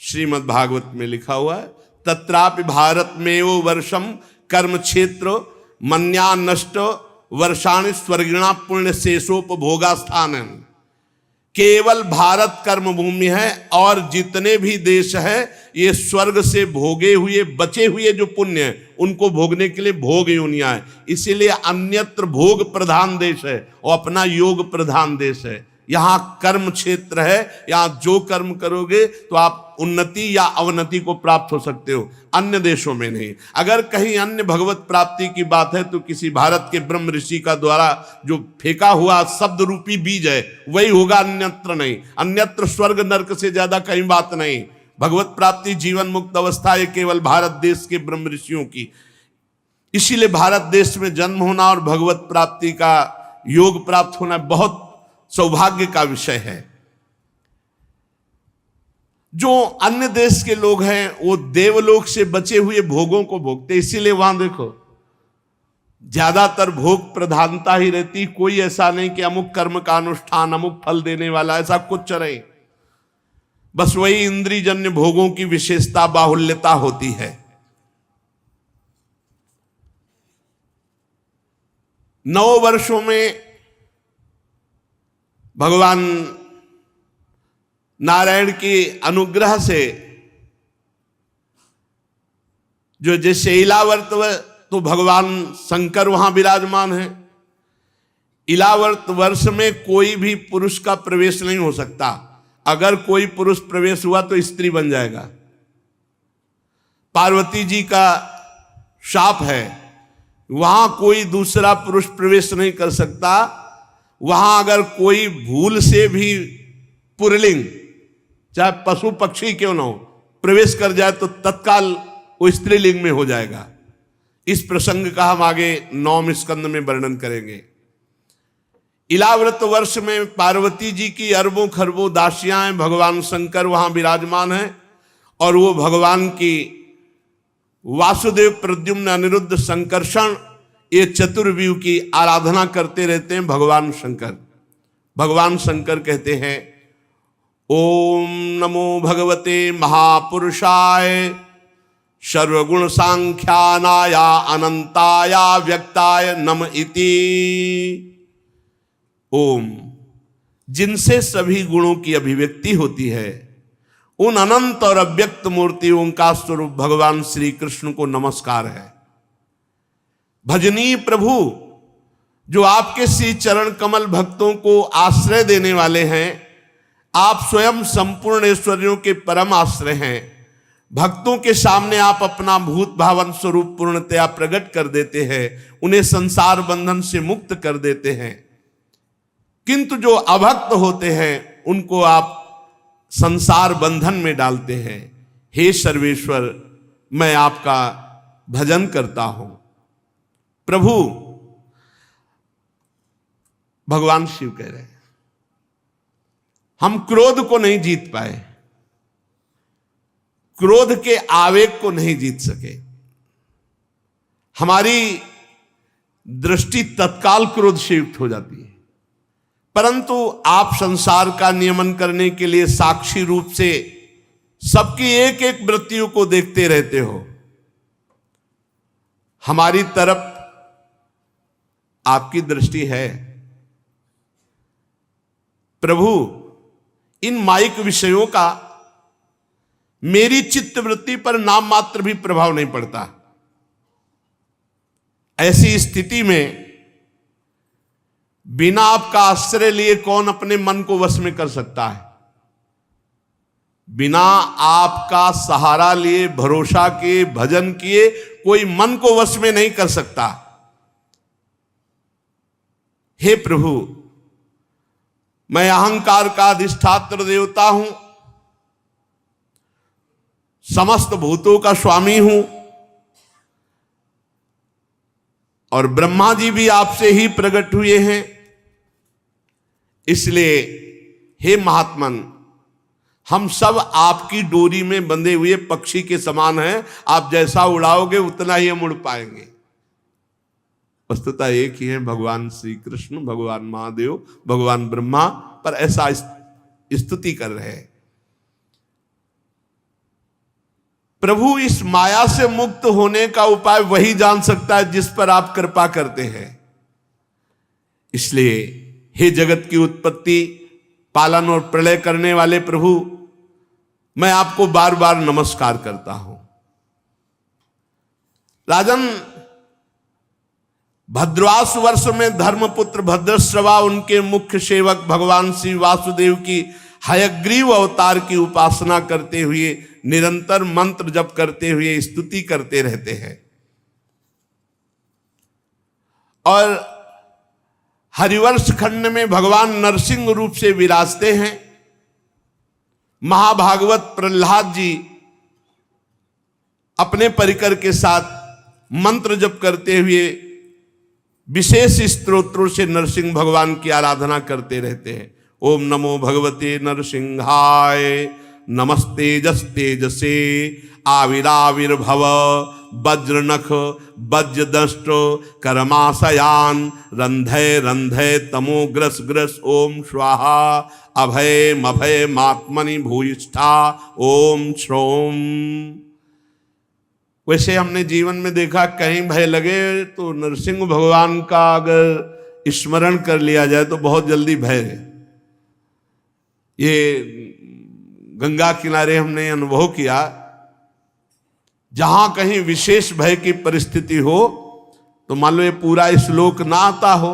श्रीमद् भागवत में लिखा हुआ है। तत्रापि भारत में वो वर्षम कर्म क्षेत्र मन्या नष्ट वर्षाणि स्वर्गिणा पुण्य शेषोपभोगा स्थान। केवल भारत कर्म भूमि है और जितने भी देश हैं ये स्वर्ग से भोगे हुए बचे हुए जो पुण्य है उनको भोगने के लिए भोग योनियां है। इसीलिए अन्यत्र भोग प्रधान देश है और अपना योग प्रधान देश है। यहां कर्म क्षेत्र है, यहां जो कर्म करोगे तो आप उन्नति या अवनति को प्राप्त हो सकते हो, अन्य देशों में नहीं। अगर कहीं अन्य भगवत प्राप्ति की बात है तो किसी भारत के ब्रह्म ऋषि का द्वारा जो फेंका हुआ शब्द रूपी बीज है वही होगा, अन्यत्र नहीं। अन्यत्र स्वर्ग नरक से ज्यादा कहीं बात नहीं। भगवत प्राप्ति जीवन मुक्त अवस्था है केवल भारत देश के ब्रह्म ऋषियों की। इसीलिए भारत देश में जन्म होना और भगवत प्राप्ति का योग प्राप्त होना बहुत सौभाग्य का विषय है। जो अन्य देश के लोग हैं वो देवलोक से बचे हुए भोगों को भोगते, इसीलिए वहां देखो ज्यादातर भोग प्रधानता ही रहती। कोई ऐसा नहीं कि अमुक कर्म का अनुष्ठान अमुक फल देने वाला, ऐसा कुछ नहीं। बस वही इंद्रियजन्य भोगों की विशेषता बाहुल्यता होती है। 9 वर्षों में भगवान नारायण के अनुग्रह से जो जैसे इलावर्त तो भगवान शंकर वहां विराजमान है। इलावर्त वर्ष में कोई भी पुरुष का प्रवेश नहीं हो सकता। अगर कोई पुरुष प्रवेश हुआ तो स्त्री बन जाएगा। पार्वती जी का शाप है, वहां कोई दूसरा पुरुष प्रवेश नहीं कर सकता। वहां अगर कोई भूल से भी पुरलिंग चाहे पशु पक्षी क्यों ना हो प्रवेश कर जाए तो तत्काल वो स्त्रीलिंग में हो जाएगा। इस प्रसंग का हम आगे 9वें स्कंद में वर्णन करेंगे। इलाव्रत वर्ष में पार्वती जी की अरबों खरबों दासियां हैं, भगवान शंकर वहां विराजमान हैं और वो भगवान की वासुदेव प्रद्युम्न अनिरुद्ध संकर्षण ये चतुर्व्यूह की आराधना करते रहते हैं भगवान शंकर। भगवान शंकर कहते हैं ओम नमो भगवते महापुरुषाय सर्वगुण सांख्यानाया अनंताया व्यक्ताय नम इति। ओम, जिनसे सभी गुणों की अभिव्यक्ति होती है उन अनंत और अव्यक्त मूर्तियों का स्वरूप भगवान श्री कृष्ण को नमस्कार है। भजनीय प्रभु जो आपके श्री चरण कमल भक्तों को आश्रय देने वाले हैं, आप स्वयं संपूर्ण ऐश्वर्यों के परम आश्रय हैं। भक्तों के सामने आप अपना भूत भावन स्वरूप पूर्णतया प्रकट कर देते हैं, उन्हें संसार बंधन से मुक्त कर देते हैं। किंतु जो अभक्त होते हैं उनको आप संसार बंधन में डालते हैं। हे सर्वेश्वर, मैं आपका भजन करता हूं। प्रभु, भगवान शिव कह रहे हैं हम क्रोध को नहीं जीत पाए, क्रोध के आवेग को नहीं जीत सके। हमारी दृष्टि तत्काल क्रोध से युक्त हो जाती है, परंतु आप संसार का नियमन करने के लिए साक्षी रूप से सबकी एक एक वृत्तियों को देखते रहते हो। हमारी तरफ आपकी दृष्टि है। प्रभु, इन माइक विषयों का मेरी चित्तवृत्ति पर नाम मात्र भी प्रभाव नहीं पड़ता। ऐसी स्थिति में बिना आपका आश्रय लिए कौन अपने मन को वश में कर सकता है? बिना आपका सहारा लिए, भरोसा किए, भजन किए कोई मन को वश में नहीं कर सकता। हे प्रभु, मैं अहंकार का अधिष्ठात्र देवता हूं, समस्त भूतों का स्वामी हूं और ब्रह्मा जी भी आपसे ही प्रकट हुए हैं। इसलिए हे महात्मन, हम सब आपकी डोरी में बंधे हुए पक्षी के समान हैं। आप जैसा उड़ाओगे उतना ही हम उड़ पाएंगे। वस्तुतः एक ही है, भगवान श्री कृष्ण, भगवान महादेव, भगवान ब्रह्मा, पर ऐसा स्तुति कर रहे हैं। प्रभु, इस माया से मुक्त होने का उपाय वही जान सकता है जिस पर आप कृपा करते हैं। इसलिए हे जगत की उत्पत्ति, पालन और प्रलय करने वाले प्रभु, मैं आपको बार बार नमस्कार करता हूं। राजन, भद्रवास वर्ष में धर्मपुत्र भद्रश्रवा उनके मुख्य सेवक भगवान श्री वासुदेव की हयग्रीव अवतार की उपासना करते हुए निरंतर मंत्र जप करते हुए स्तुति करते रहते हैं और हरिवंश खंड में भगवान नरसिंह रूप से विराजते हैं। महाभागवत प्रहलाद जी अपने परिकर के साथ मंत्र जप करते हुए विशेष स्तोत्रों से नरसिंह भगवान की आराधना करते रहते हैं। ओम नमो भगवते नरसिंहाय, नमस्ते जस्तेजसे, आविराविर्भव, वज्रनख वज्रदष्ट कर्माशयान, रंधय रंधय तमो ग्रस ग्रस, ओम स्वाहा, अभय मभय मात्मनि भूयिष्ठा, ओम श्रोम। वैसे हमने जीवन में देखा, कहीं भय लगे तो नरसिंह भगवान का अगर स्मरण कर लिया जाए तो बहुत जल्दी भय है। ये गंगा किनारे हमने अनुभव किया, जहां कहीं विशेष भय की परिस्थिति हो तो मान लो ये पूरा श्लोक ना आता हो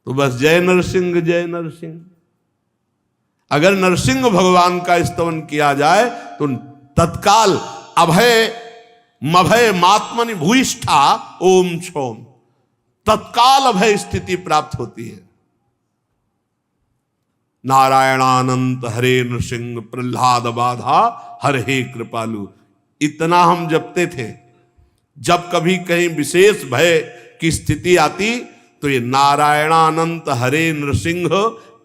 तो बस जय नरसिंह जय नरसिंह। अगर नरसिंह भगवान का स्तवन किया जाए तो तत्काल अभय मभय मात्मनि भूयिष्ठा, ओम छोम, तत्काल अभय स्थिति प्राप्त होती है। नारायणानंत हरे नृसिंह प्रहलाद बाधा हर हे कृपालु, इतना हम जपते थे। जब कभी कहीं विशेष भय की स्थिति आती तो ये नारायणानंत हरे नृसिंह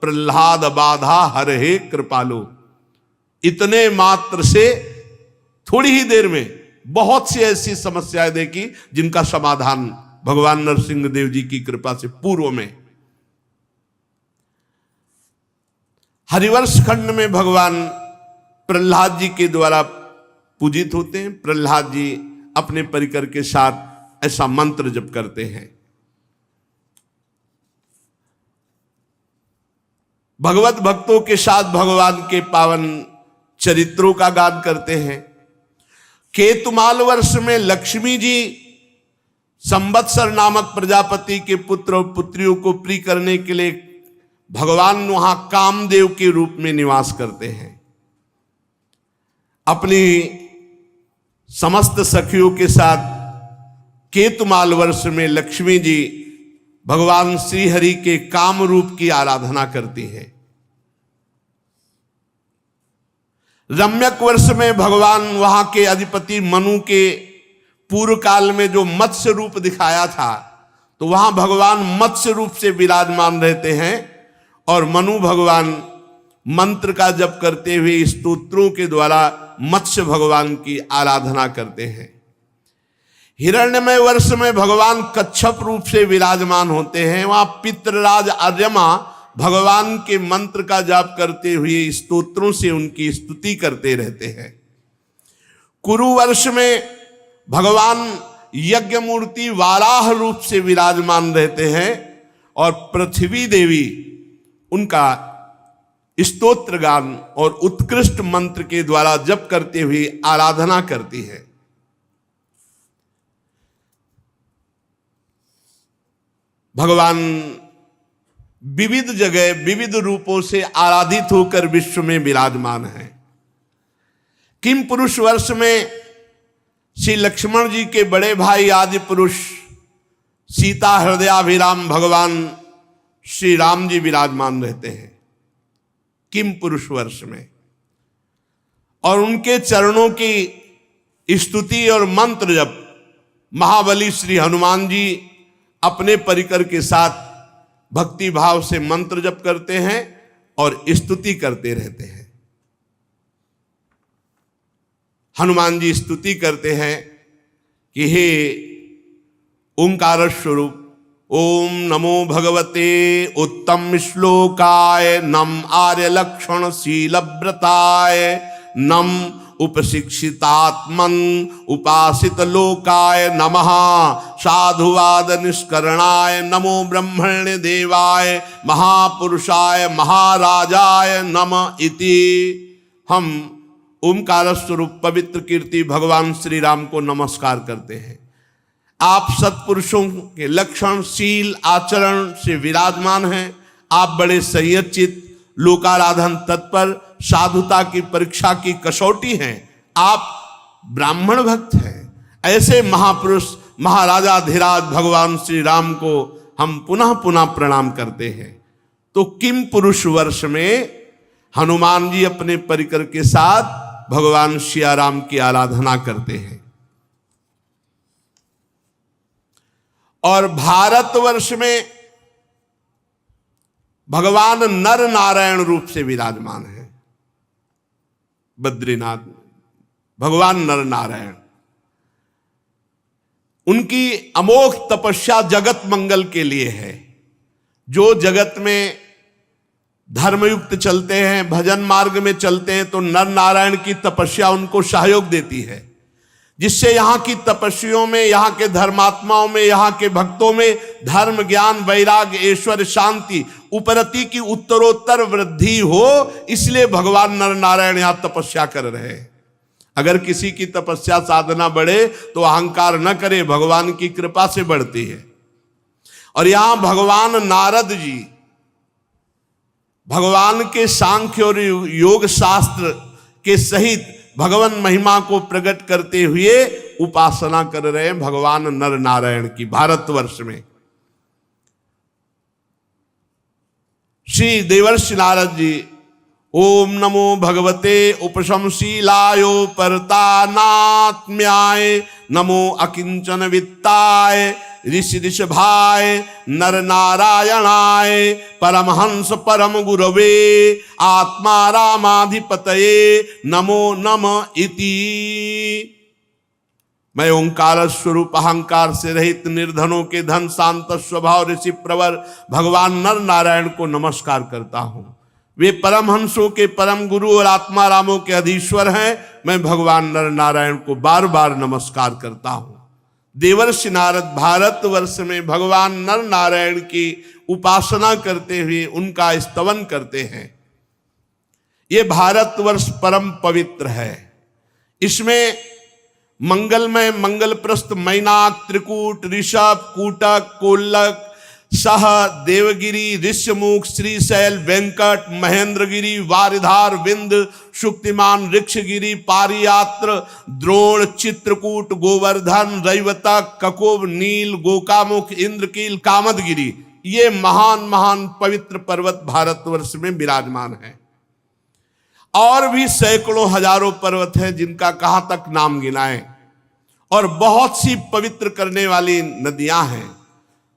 प्रहलाद बाधा हर हे कृपालु, इतने मात्र से थोड़ी ही देर में बहुत सी ऐसी समस्याएं देखी जिनका समाधान भगवान नरसिंह देव जी की कृपा से पूर्व में। हरिवंश खंड में भगवान प्रहलाद जी के द्वारा पूजित होते हैं। प्रहलाद जी अपने परिकर के साथ ऐसा मंत्र जप करते हैं। भगवत भक्तों के साथ भगवान के पावन चरित्रों का गान करते हैं। केतुमाल वर्ष में लक्ष्मी जी संवत्सर नामक प्रजापति के पुत्र और पुत्रियों को प्रिय करने के लिए भगवान वहां कामदेव के रूप में निवास करते हैं। अपनी समस्त सखियों के साथ केतुमाल वर्ष में लक्ष्मी जी भगवान श्री हरि के काम रूप की आराधना करती है। रम्यक वर्ष में भगवान वहां के अधिपति मनु के पूर्व काल में जो मत्स्य रूप दिखाया था तो वहां भगवान मत्स्य रूप से विराजमान रहते हैं और मनु भगवान मंत्र का जप करते हुए स्तोत्रों के द्वारा मत्स्य भगवान की आराधना करते हैं। हिरण्यमय वर्ष में भगवान कच्छप रूप से विराजमान होते हैं। वहां पितृराज अर्यमा भगवान के मंत्र का जाप करते हुए स्तोत्रों से उनकी स्तुति करते रहते हैं। कुरु वर्ष में भगवान यज्ञ मूर्ति वाराह रूप से विराजमान रहते हैं और पृथ्वी देवी उनका स्तोत्र गान और उत्कृष्ट मंत्र के द्वारा जप करते हुए आराधना करती है। भगवान विविध जगह विविध रूपों से आराधित होकर विश्व में विराजमान है। किम पुरुष वर्ष में श्री लक्ष्मण जी के बड़े भाई आदि पुरुष सीता हृदयाभिराम भगवान श्री राम जी विराजमान रहते हैं किम पुरुष वर्ष में, और उनके चरणों की स्तुति और मंत्र जप महाबली श्री हनुमान जी अपने परिकर के साथ भक्ति भाव से मंत्र जप करते हैं और स्तुति करते रहते हैं। हनुमान जी स्तुति करते हैं कि हे ओंकार स्वरूप, ओम नमो भगवते उत्तम श्लोकाय, नम आर्य लक्षण शीलव्रताय, नम उपशिक्षितात्मन उपासित लोकाय नमः, साधुवाद निष्करणाय नमो ब्रह्मण्य देवाय महापुरुषाय महाराजाय नमः इति हम ओमकार स्वरूप पवित्र कीर्ति भगवान श्री राम को नमस्कार करते हैं। आप सत्पुरुषों के लक्षण, शील, आचरण से विराजमान हैं। आप बड़े संयत, लोकाराधन तत्पर, साधुता की परीक्षा की कसौटी हैं। आप ब्राह्मण भक्त हैं। ऐसे महापुरुष महाराजा धीराज भगवान श्री राम को हम पुनः पुनः प्रणाम करते हैं। तो किम पुरुष वर्ष में हनुमान जी अपने परिकर के साथ भगवान सिया राम की आराधना करते हैं। और भारतवर्ष में भगवान नर नारायण रूप से विराजमान है। बद्रीनाथ भगवान नर नारायण, उनकी अमोघ तपस्या जगत मंगल के लिए है। जो जगत में धर्मयुक्त चलते हैं, भजन मार्ग में चलते हैं, तो नर नारायण की तपस्या उनको सहयोग देती है, जिससे यहाँ की तपस्वियों में, यहाँ के धर्मात्माओं में, यहाँ के भक्तों में धर्म, ज्ञान, वैराग्य, ऐश्वर्य, शांति, उपरति की उत्तरोत्तर वृद्धि हो। इसलिए भगवान नर नारायण यहाँ तपस्या कर रहे हैं। अगर किसी की तपस्या साधना बढ़े तो अहंकार न करे, भगवान की कृपा से बढ़ती है। और यहां भगवान नारद जी भगवान के सांख्य और योग शास्त्र के सहित भगवान महिमा को प्रकट करते हुए उपासना कर रहे हैं भगवान नर नारायण की भारतवर्ष में। श्री देवर्षि नारद जी ओम नमो भगवते उपशमशीलायो परतानात्म्याय नमो अकिंचन वित्ताय ऋषि ऋषभाय नर नारायणाय परमहंस परम गुरवे आत्मा रामाधिपतये नमो नमः इति। मैं ओंकार स्वरूप अहंकार से रहित निर्धनों के धन शांत स्वभाव ऋषि प्रवर भगवान नर नारायण को नमस्कार करता हूं। वे परमहंसों के परम गुरु और आत्मा रामों के अधीश्वर हैं। मैं भगवान नर नारायण को बार बार नमस्कार करता हूं। देवर्षि नारद भारतवर्ष में भगवान नर नारायण की उपासना करते हुए उनका स्तवन करते हैं। ये भारतवर्ष परम पवित्र है। इसमें मंगलमय, मंगलप्रस्थ, मैनाक, त्रिकूट, ऋषभ, कूटक, कोल्लक, सह, देवगिरी, ऋष्यमुख, श्रीशैल, वेंकट, महेंद्रगिरी, वारिधार, विंद, शुक्तिमान, ऋक्षगिरी, पारियात्र, द्रोण, चित्रकूट, गोवर्धन, रैवतक, ककुब, नील, गोकामुख, इंद्रकील, कामदगिरी, ये महान महान पवित्र पर्वत भारतवर्ष में विराजमान है। और भी सैकड़ों हजारों पर्वत हैं जिनका कहां तक नाम गिनाएं। और बहुत सी पवित्र करने वाली नदियां हैं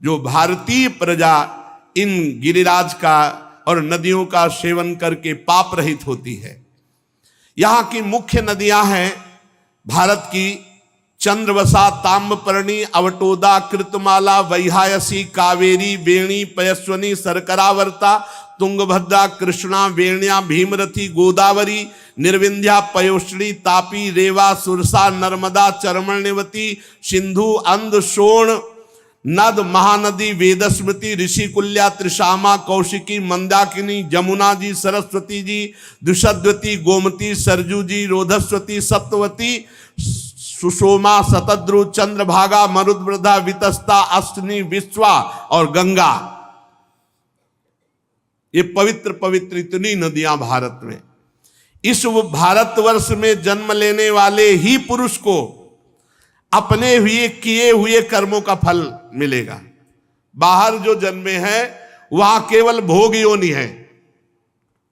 जो भारतीय प्रजा इन गिरिराज का और नदियों का सेवन करके पाप रहित होती है। यहाँ की मुख्य नदियां हैं भारत की चंद्रवसा, ताम्रपर्णी, अवटोदा, कृतमाला, वैहायसी, कावेरी, वेणी, पयस्वनी, सरकरावर्ता, तुंगभद्रा, कृष्णा, वेण्या, भीमरथी, गोदावरी, निर्विंध्या, पयोष्णी, तापी, रेवा, सुरसा, नर्मदा, चरमण्यवती, सिंधु, अंध, सोण, नद, महानदी, वेदस्मृति, ऋषिकुल्या, त्रिशामा, कौशिकी, मंदाकिनी, जमुना जी, सरस्वती जी, दुषद्वती, गोमती, सरजू जी, रोधस्वती, सप्तवती, सुषोमा, शतद्रु, चंद्रभागा, मरुद्वृद्धा, वितस्ता, अष्टनी, विश्वा और गंगा। ये पवित्र पवित्र इतनी नदियां भारत में। इस भारतवर्ष में जन्म लेने वाले ही पुरुष को अपने हुए किए हुए कर्मों का फल मिलेगा। बाहर जो जन्मे हैं वहां केवल भोग योनि है,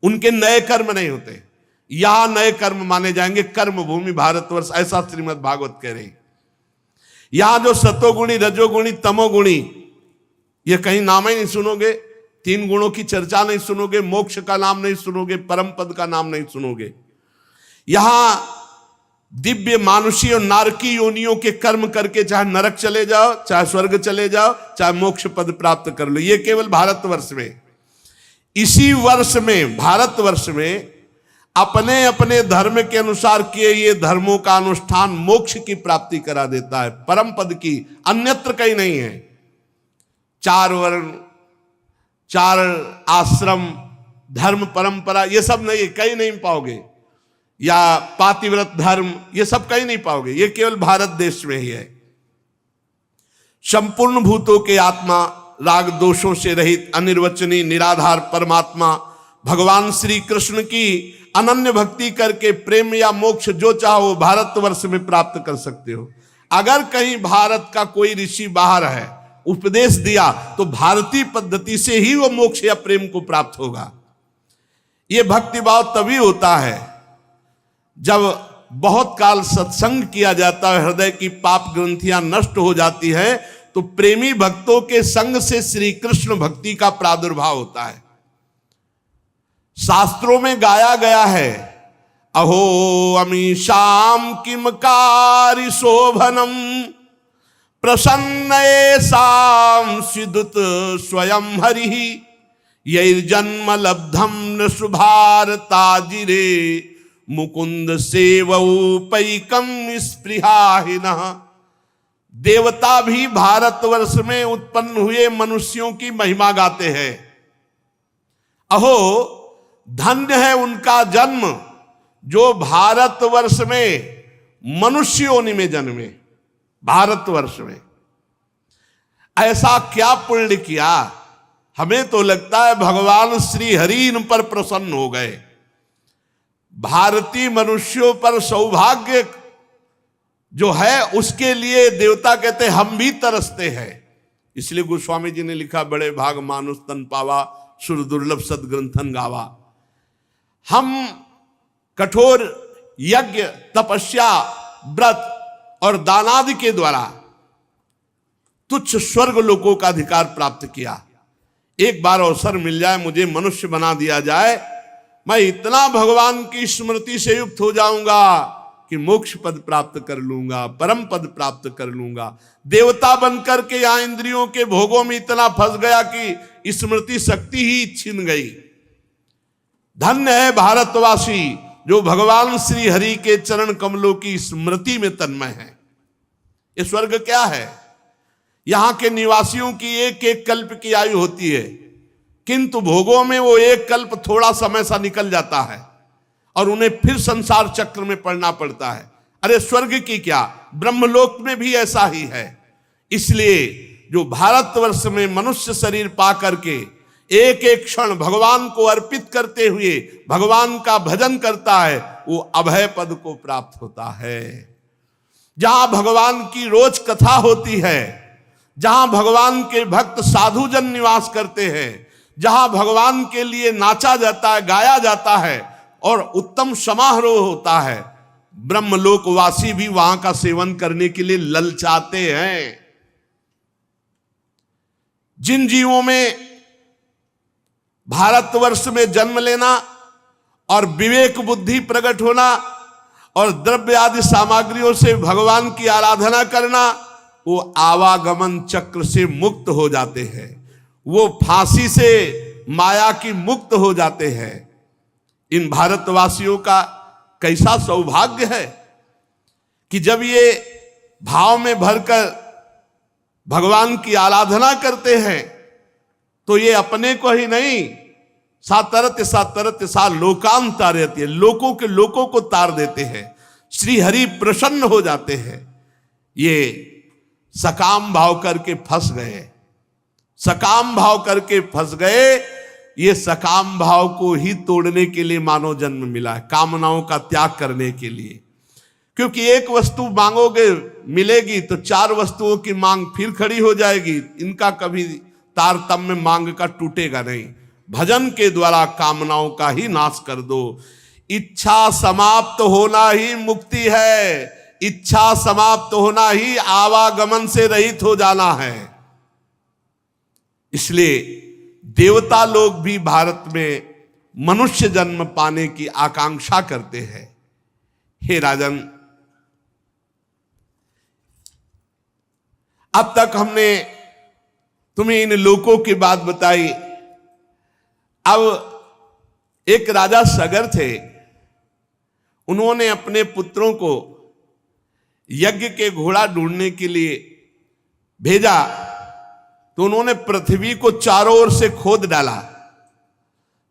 उनके नए कर्म नहीं होते। यहां नए कर्म माने जाएंगे कर्म भूमि भारतवर्ष, ऐसा श्रीमद् भागवत कह रही। यहां जो सतोगुणी, रजोगुणी, तमोगुणी, ये कहीं नाम ही नहीं सुनोगे। 3 गुणों की चर्चा नहीं सुनोगे, मोक्ष का नाम नहीं सुनोगे, परम पद का नाम नहीं सुनोगे। यहां दिव्य मानुषी और नारकी योनियों के कर्म करके चाहे नरक चले जाओ, चाहे स्वर्ग चले जाओ, चाहे मोक्ष पद प्राप्त कर लो। ये केवल भारतवर्ष में। इसी वर्ष में भारतवर्ष में अपने अपने धर्म के अनुसार किए ये धर्मों का अनुष्ठान मोक्ष की प्राप्ति करा देता है, परम पद की, अन्यत्र कहीं नहीं है। 4 वर्ण, 4 आश्रम, धर्म, परंपरा, ये सब नहीं, कहीं नहीं पाओगे। या पातिव्रत धर्म, ये सब कहीं नहीं पाओगे, ये केवल भारत देश में ही है। संपूर्ण भूतों के आत्मा, राग दोषों से रहित, अनिर्वचनीय निराधार परमात्मा भगवान श्री कृष्ण की अनन्य भक्ति करके प्रेम या मोक्ष जो चाहो भारतवर्ष में प्राप्त कर सकते हो। अगर कहीं भारत का कोई ऋषि बाहर है, उपदेश दिया, तो भारतीय पद्धति से ही वो मोक्ष या प्रेम को प्राप्त होगा। ये भक्ति भाव तभी होता है जब बहुत काल सत्संग किया जाता है, हृदय की पाप ग्रंथियां नष्ट हो जाती है, तो प्रेमी भक्तों के संग से श्री कृष्ण भक्ति का प्रादुर्भाव होता है। शास्त्रों में गाया गया है, अहो अमीशाम किमकारी शोभनम प्रसन्न साम सिदुत स्वयं हरि यैर्जन्म लब्धम न सुभारताजिरे मुकुंद सेवौपैकम स्पृहाहिनः। देवता भी भारतवर्ष में उत्पन्न हुए मनुष्यों की महिमा गाते हैं। अहो धन्य है उनका जन्म जो भारतवर्ष में मनुष्य योनि में जन्मे। भारतवर्ष में ऐसा क्या पुण्य किया, हमें तो लगता है भगवान श्री हरि इन पर प्रसन्न हो गए। भारतीय मनुष्यों पर सौभाग्य जो है उसके लिए देवता कहते हैं हम भी तरसते हैं। इसलिए गोस्वामी जी ने लिखा, बड़े भाग मानुष तन पावा सुर दुर्लभ सदग्रंथन गावा। हम कठोर यज्ञ, तपस्या, व्रत और दानादि के द्वारा तुच्छ स्वर्ग लोकों का अधिकार प्राप्त किया। एक बार अवसर मिल जाए, मुझे मनुष्य बना दिया जाए, मैं इतना भगवान की स्मृति से युक्त हो जाऊंगा कि मोक्ष पद प्राप्त कर लूंगा, परम पद प्राप्त कर लूंगा। देवता बनकर के यहां इंद्रियों के भोगों में इतना फंस गया कि स्मृति शक्ति ही छिन गई। धन्य है भारतवासी जो भगवान श्री हरि के चरण कमलों की स्मृति में तन्मय है। ये स्वर्ग क्या है? यहां के निवासियों की एक एक कल्प की आयु होती है, किंतु भोगों में वो एक कल्प थोड़ा समय सा निकल जाता है और उन्हें फिर संसार चक्र में पड़ना पड़ता है। अरे स्वर्ग की क्या, ब्रह्मलोक में भी ऐसा ही है। इसलिए जो भारतवर्ष में मनुष्य शरीर पा करके एक एक क्षण भगवान को अर्पित करते हुए भगवान का भजन करता है, वो अभय पद को प्राप्त होता है। जहां भगवान की रोज कथा होती है, जहां भगवान के भक्त साधुजन निवास करते हैं, जहां भगवान के लिए नाचा जाता है, गाया जाता है और उत्तम समारोह होता है, ब्रह्मलोकवासी भी वहां का सेवन करने के लिए ललचाते हैं। जिन जीवों में भारतवर्ष में जन्म लेना और विवेक बुद्धि प्रकट होना और द्रव्य आदि सामग्रियों से भगवान की आराधना करना, वो आवागमन चक्र से मुक्त हो जाते हैं, वो फांसी से माया की मुक्त हो जाते हैं। इन भारतवासियों का कैसा सौभाग्य है कि जब ये भाव में भरकर भगवान की आराधना करते हैं तो ये अपने को ही नहीं, सातरत सा लोकान तारयति, लोकों के लोकों को तार देते हैं। श्री हरि प्रसन्न हो जाते हैं। ये सकाम भाव करके फंस गए, सकाम भाव करके फंस गए। ये सकाम भाव को ही तोड़ने के लिए मानव जन्म मिला है, कामनाओं का त्याग करने के लिए। क्योंकि एक वस्तु मांगोगे मिलेगी तो चार वस्तुओं की मांग फिर खड़ी हो जाएगी। इनका कभी तारतम्य मांग का टूटेगा नहीं। भजन के द्वारा कामनाओं का ही नाश कर दो। इच्छा समाप्त होना ही मुक्ति है, इच्छा समाप्त होना ही आवागमन से रहित हो जाना है। इसलिए देवता लोग भी भारत में मनुष्य जन्म पाने की आकांक्षा करते हैं। हे राजन, अब तक हमने तुम्हें इन लोकों की बात बताई। अब एक राजा सगर थे, उन्होंने अपने पुत्रों को यज्ञ के घोड़ा ढूंढने के लिए भेजा, तो उन्होंने पृथ्वी को चारों ओर से खोद डाला।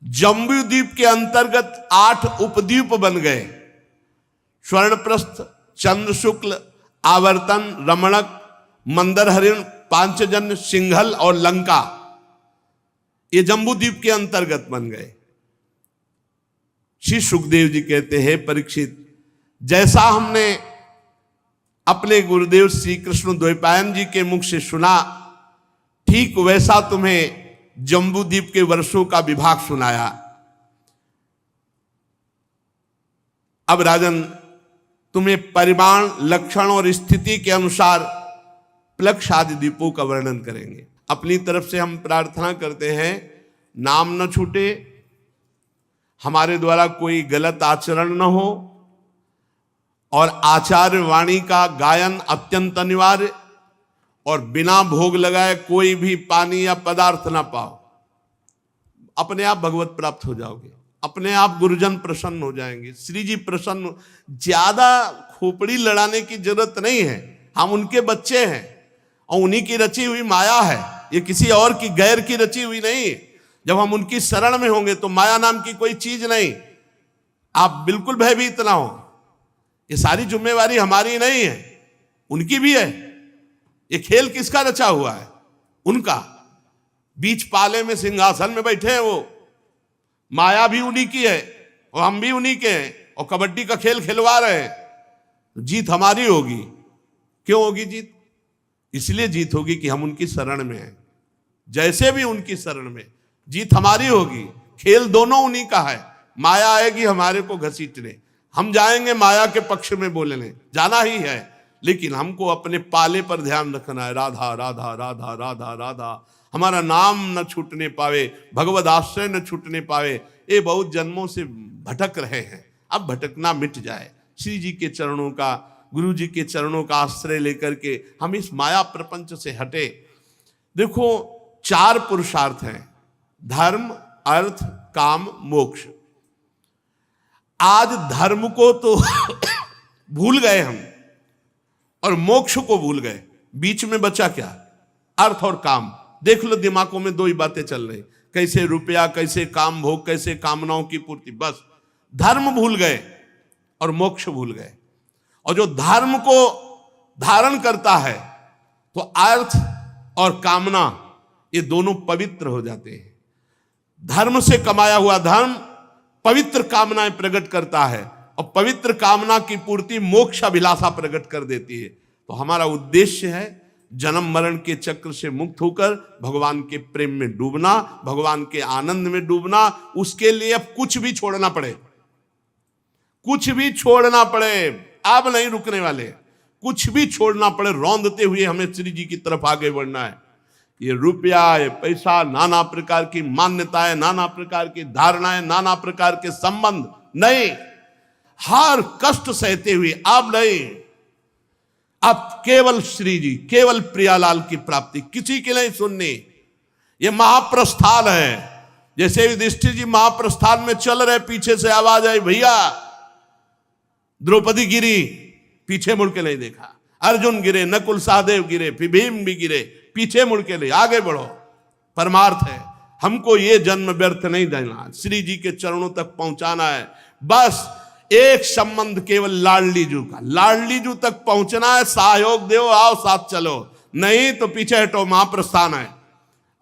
जम्बू द्वीप के अंतर्गत 8 उपद्वीप बन गए। स्वर्णप्रस्थ, चंद्र शुक्ल, आवर्तन, रमणक, मंदर हरिण, पांचजन्य, सिंघल और लंका, ये जम्बूद्वीप के अंतर्गत बन गए। श्री सुखदेव जी कहते हैं, परीक्षित, जैसा हमने अपने गुरुदेव श्री कृष्ण द्वैपायन जी के मुख से सुना, ठीक वैसा तुम्हें जम्बूद्वीप के वर्षों का विभाग सुनाया। अब राजन, तुम्हें परिमाण, लक्षण और स्थिति के अनुसार प्लक्ष आदि द्वीपों का वर्णन करेंगे। अपनी तरफ से हम प्रार्थना करते हैं, नाम न छूटे, हमारे द्वारा कोई गलत आचरण न हो, और आचार्य वाणी का गायन अत्यंत अनिवार्य, और बिना भोग लगाए कोई भी पानी या पदार्थ ना पाओ। अपने आप भगवत प्राप्त हो जाओगे, अपने आप गुरुजन प्रसन्न हो जाएंगे, श्री जी प्रसन्न। ज्यादा खोपड़ी लड़ाने की जरूरत नहीं है, हम उनके बच्चे हैं और उन्हीं की रची हुई माया है, ये किसी और की गैर की रची हुई नहीं। जब हम उनकी शरण में होंगे तो माया नाम की कोई चीज नहीं। आप बिल्कुल भयभीत ना हो, ये सारी जिम्मेवारी हमारी नहीं है, उनकी भी है। ये खेल किसका रचा हुआ है? उनका। बीच पाले में सिंहासन में बैठे हैं वो, माया भी उन्हीं की है और हम भी उन्हीं के हैं, और कबड्डी का खेल खिलवा रहे हैं। जीत हमारी होगी। क्यों होगी जीत? इसलिए जीत होगी कि हम उनकी शरण में हैं। जैसे भी उनकी शरण में, जीत हमारी होगी। खेल दोनों उन्हीं का है। माया आएगी हमारे को घसीटने, हम जाएंगे माया के पक्ष में बोलने, जाना ही है, लेकिन हमको अपने पाले पर ध्यान रखना है। राधा राधा राधा राधा राधा, हमारा नाम न छूटने पावे, भगवद आश्रय न छूटने पावे। ये बहुत जन्मों से भटक रहे हैं, अब भटकना मिट जाए। श्री जी के चरणों का, गुरु जी के चरणों का आश्रय लेकर के हम इस माया प्रपंच से हटे। देखो, 4 पुरुषार्थ हैं, धर्म, अर्थ, काम, मोक्ष। आज धर्म को तो भूल गए हम और मोक्ष को भूल गए। बीच में बचा क्या? अर्थ और काम। देख लो, दिमागों में 2 ही बातें चल रही, कैसे रुपया, कैसे काम भोग, कैसे कामनाओं की पूर्ति। बस धर्म भूल गए और मोक्ष भूल गए। और जो धर्म को धारण करता है तो अर्थ और कामना ये दोनों पवित्र हो जाते हैं। धर्म से कमाया हुआ धर्म पवित्र कामनाएं प्रकट करता है, और पवित्र कामना की पूर्ति मोक्ष अभिलाषा प्रकट कर देती है। तो हमारा उद्देश्य है जन्म मरण के चक्र से मुक्त होकर भगवान के प्रेम में डूबना, भगवान के आनंद में डूबना। उसके लिए अब कुछ भी छोड़ना पड़े, कुछ भी छोड़ना पड़े, अब नहीं रुकने वाले। कुछ भी छोड़ना पड़े, रौंदते हुए हमें श्री जी की तरफ आगे बढ़ना है। ये रुपया, ये पैसा, नाना प्रकार की मान्यताएं, नाना प्रकार की धारणाएं, नाना प्रकार के संबंध नहीं, हर कष्ट सहते हुए अब नहीं, अब केवल श्री जी, केवल प्रियालाल की प्राप्ति, किसी की नहीं सुननी। ये महाप्रस्थान है। जैसे युधिष्ठिर जी महाप्रस्थान में चल रहे, पीछे से आवाज आई, भैया द्रौपदी गिरी, पीछे मुड़ के नहीं देखा। अर्जुन गिरे, नकुल सहदेव गिरे, फिर भीम भी गिरे, पीछे मुड़ के नहीं, आगे बढ़ो। परमार्थ है, हमको ये जन्म व्यर्थ नहीं देना, श्री जी के चरणों तक पहुंचाना है। बस एक संबंध केवल लाडली जू का, लाडली जू तक पहुंचना है। सहयोग दो, आओ साथ चलो, नहीं तो पीछे हटो, महाप्रस्थान है,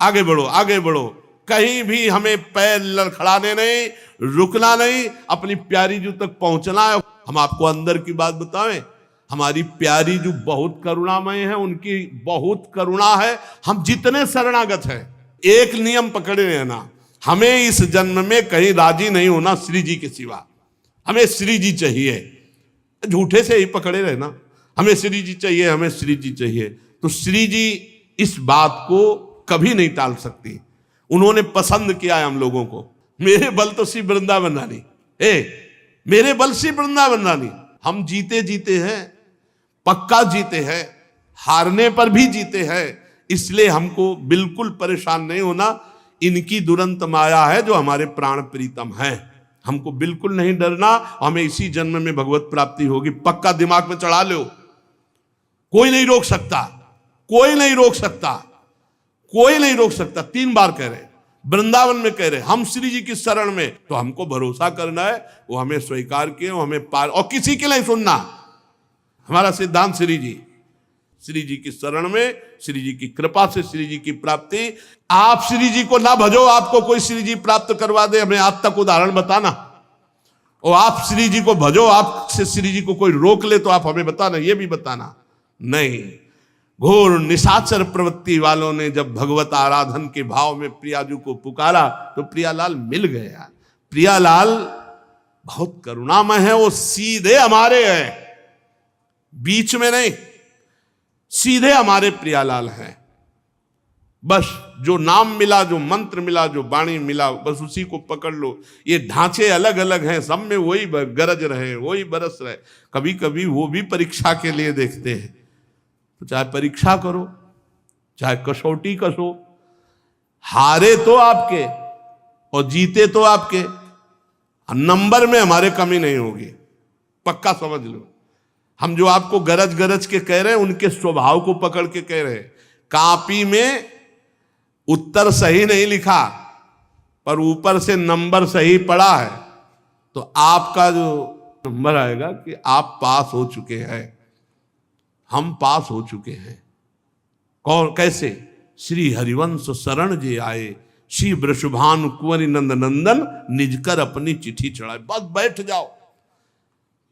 आगे बढ़ो, आगे बढ़ो। कहीं भी हमें पैर लड़खड़ाने नहीं, रुकना नहीं, अपनी प्यारी जू तक पहुंचना है। हम आपको अंदर की बात बताएं, हमारी प्यारी जो बहुत करुणामय है, उनकी बहुत करुणा है। हम जितने शरणागत हैं, एक नियम पकड़े रहना, हमें इस जन्म में कहीं राजी नहीं होना श्री जी के सिवा। हमें श्री जी चाहिए, झूठे से ही पकड़े रहना, हमें श्री जी चाहिए, हमें श्री जी चाहिए। तो श्री जी इस बात को कभी नहीं टाल सकती। उन्होंने पसंद किया है हम लोगों को। मेरे बल तो श्री वृंदावन रानी, मेरे बल श्री वृंदावन रानी। हम जीते जीते हैं, पक्का जीते हैं, हारने पर भी जीते हैं। इसलिए हमको बिल्कुल परेशान नहीं होना। इनकी दुरंत माया है जो हमारे प्राण प्रीतम है, हमको बिल्कुल नहीं डरना। हमें इसी जन्म में भगवत प्राप्ति होगी, पक्का दिमाग में चढ़ा लो। कोई नहीं रोक सकता, कोई नहीं रोक सकता, कोई नहीं रोक सकता। 3 बार कह रहे, वृंदावन में कह रहे हम श्री जी की शरण में, तो हमको भरोसा करना है, वो हमें स्वीकार किए, वो हमें पार, और किसी के नहीं सुनना। हमारा सिद्धांत श्री जी की शरण में, श्री जी की कृपा से श्री जी की प्राप्ति। आप श्री जी को ना भजो, आपको कोई श्री जी प्राप्त करवा दे, हमें आज तक उदाहरण बताना। और आप श्री जी को भजो, आपसे श्री जी को कोई रोक ले तो आप हमें बताना, ये भी बताना नहीं। घोर निशाचर प्रवृत्ति वालों ने जब भगवत आराधन के भाव में प्रियाजू को पुकारा तो प्रियालाल मिल गया। प्रियालाल बहुत करुणामय है, वो सीधे हमारे हैं, बीच में नहीं, सीधे हमारे प्रियालाल हैं। बस जो नाम मिला, जो मंत्र मिला, जो वाणी मिला, बस उसी को पकड़ लो। ये ढांचे अलग अलग हैं, सब में वही गरज रहे, वही बरस रहे। कभी कभी वो भी परीक्षा के लिए देखते हैं, तो चाहे परीक्षा करो, चाहे कसौटी कसो, हारे तो आपके और जीते तो आपके, नंबर में हमारे कमी नहीं होगी, पक्का समझ लो। हम जो आपको गरज गरज के कह रहे हैं, उनके स्वभाव को पकड़ के कह रहे हैं। कॉपी में उत्तर सही नहीं लिखा, पर ऊपर से नंबर सही पड़ा है, तो आपका जो नंबर आएगा कि आप पास हो चुके हैं, हम पास हो चुके हैं। कौन, कैसे? श्री हरिवंश शरण जे आए, श्री वृषभानु कुंवरी नंद नंदन, निजकर अपनी चिट्ठी चढ़ाए। बस बैठ जाओ,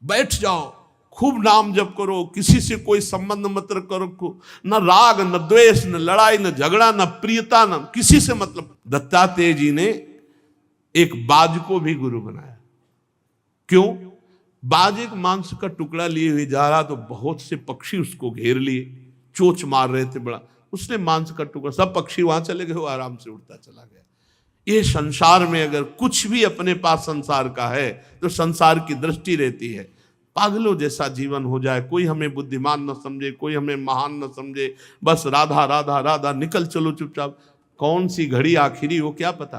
बैठ जाओ, खूब नाम जप करो, किसी से कोई संबंध मत करो, न राग न द्वेष, न लड़ाई न झगड़ा, न प्रियता, न किसी से मतलब। दत्तात्रेय जी ने एक बाज को भी गुरु बनाया। क्यों? बाज एक मांस का टुकड़ा लिए हुए जा रहा, तो बहुत से पक्षी उसको घेर लिए, चोंच मार रहे थे बड़ा। उसने मांस का टुकड़ा, सब पक्षी वहां चले गए, वो आराम से उड़ता चला गया। ये संसार में अगर कुछ भी अपने पास संसार का है तो संसार की दृष्टि रहती है। पागलों जैसा जीवन हो जाए, कोई हमें बुद्धिमान न समझे, कोई हमें महान न समझे, बस राधा राधा राधा, निकल चलो चुपचाप। कौन सी घड़ी आखिरी हो क्या पता,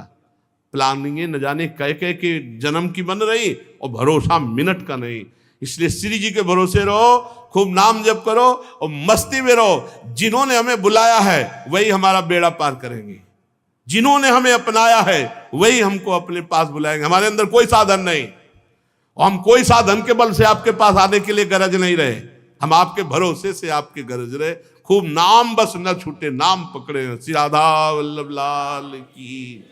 प्लानिंगें न जाने कह के जन्म की बन रही, और भरोसा मिनट का नहीं। इसलिए श्री जी के भरोसे रहो, खूब नाम जप करो और मस्ती में रहो। जिन्होंने हमें बुलाया है वही हमारा बेड़ा पार करेंगे, जिन्होंने हमें अपनाया है वही हमको अपने पास बुलाएंगे। हमारे अंदर कोई साधन नहीं, और हम कोई साधन के बल से आपके पास आने के लिए गरज नहीं रहे, हम आपके भरोसे से आपके गरज रहे। खूब नाम बस न छूटे, नाम पकड़े। श्री राधा वल्लभ लाल की।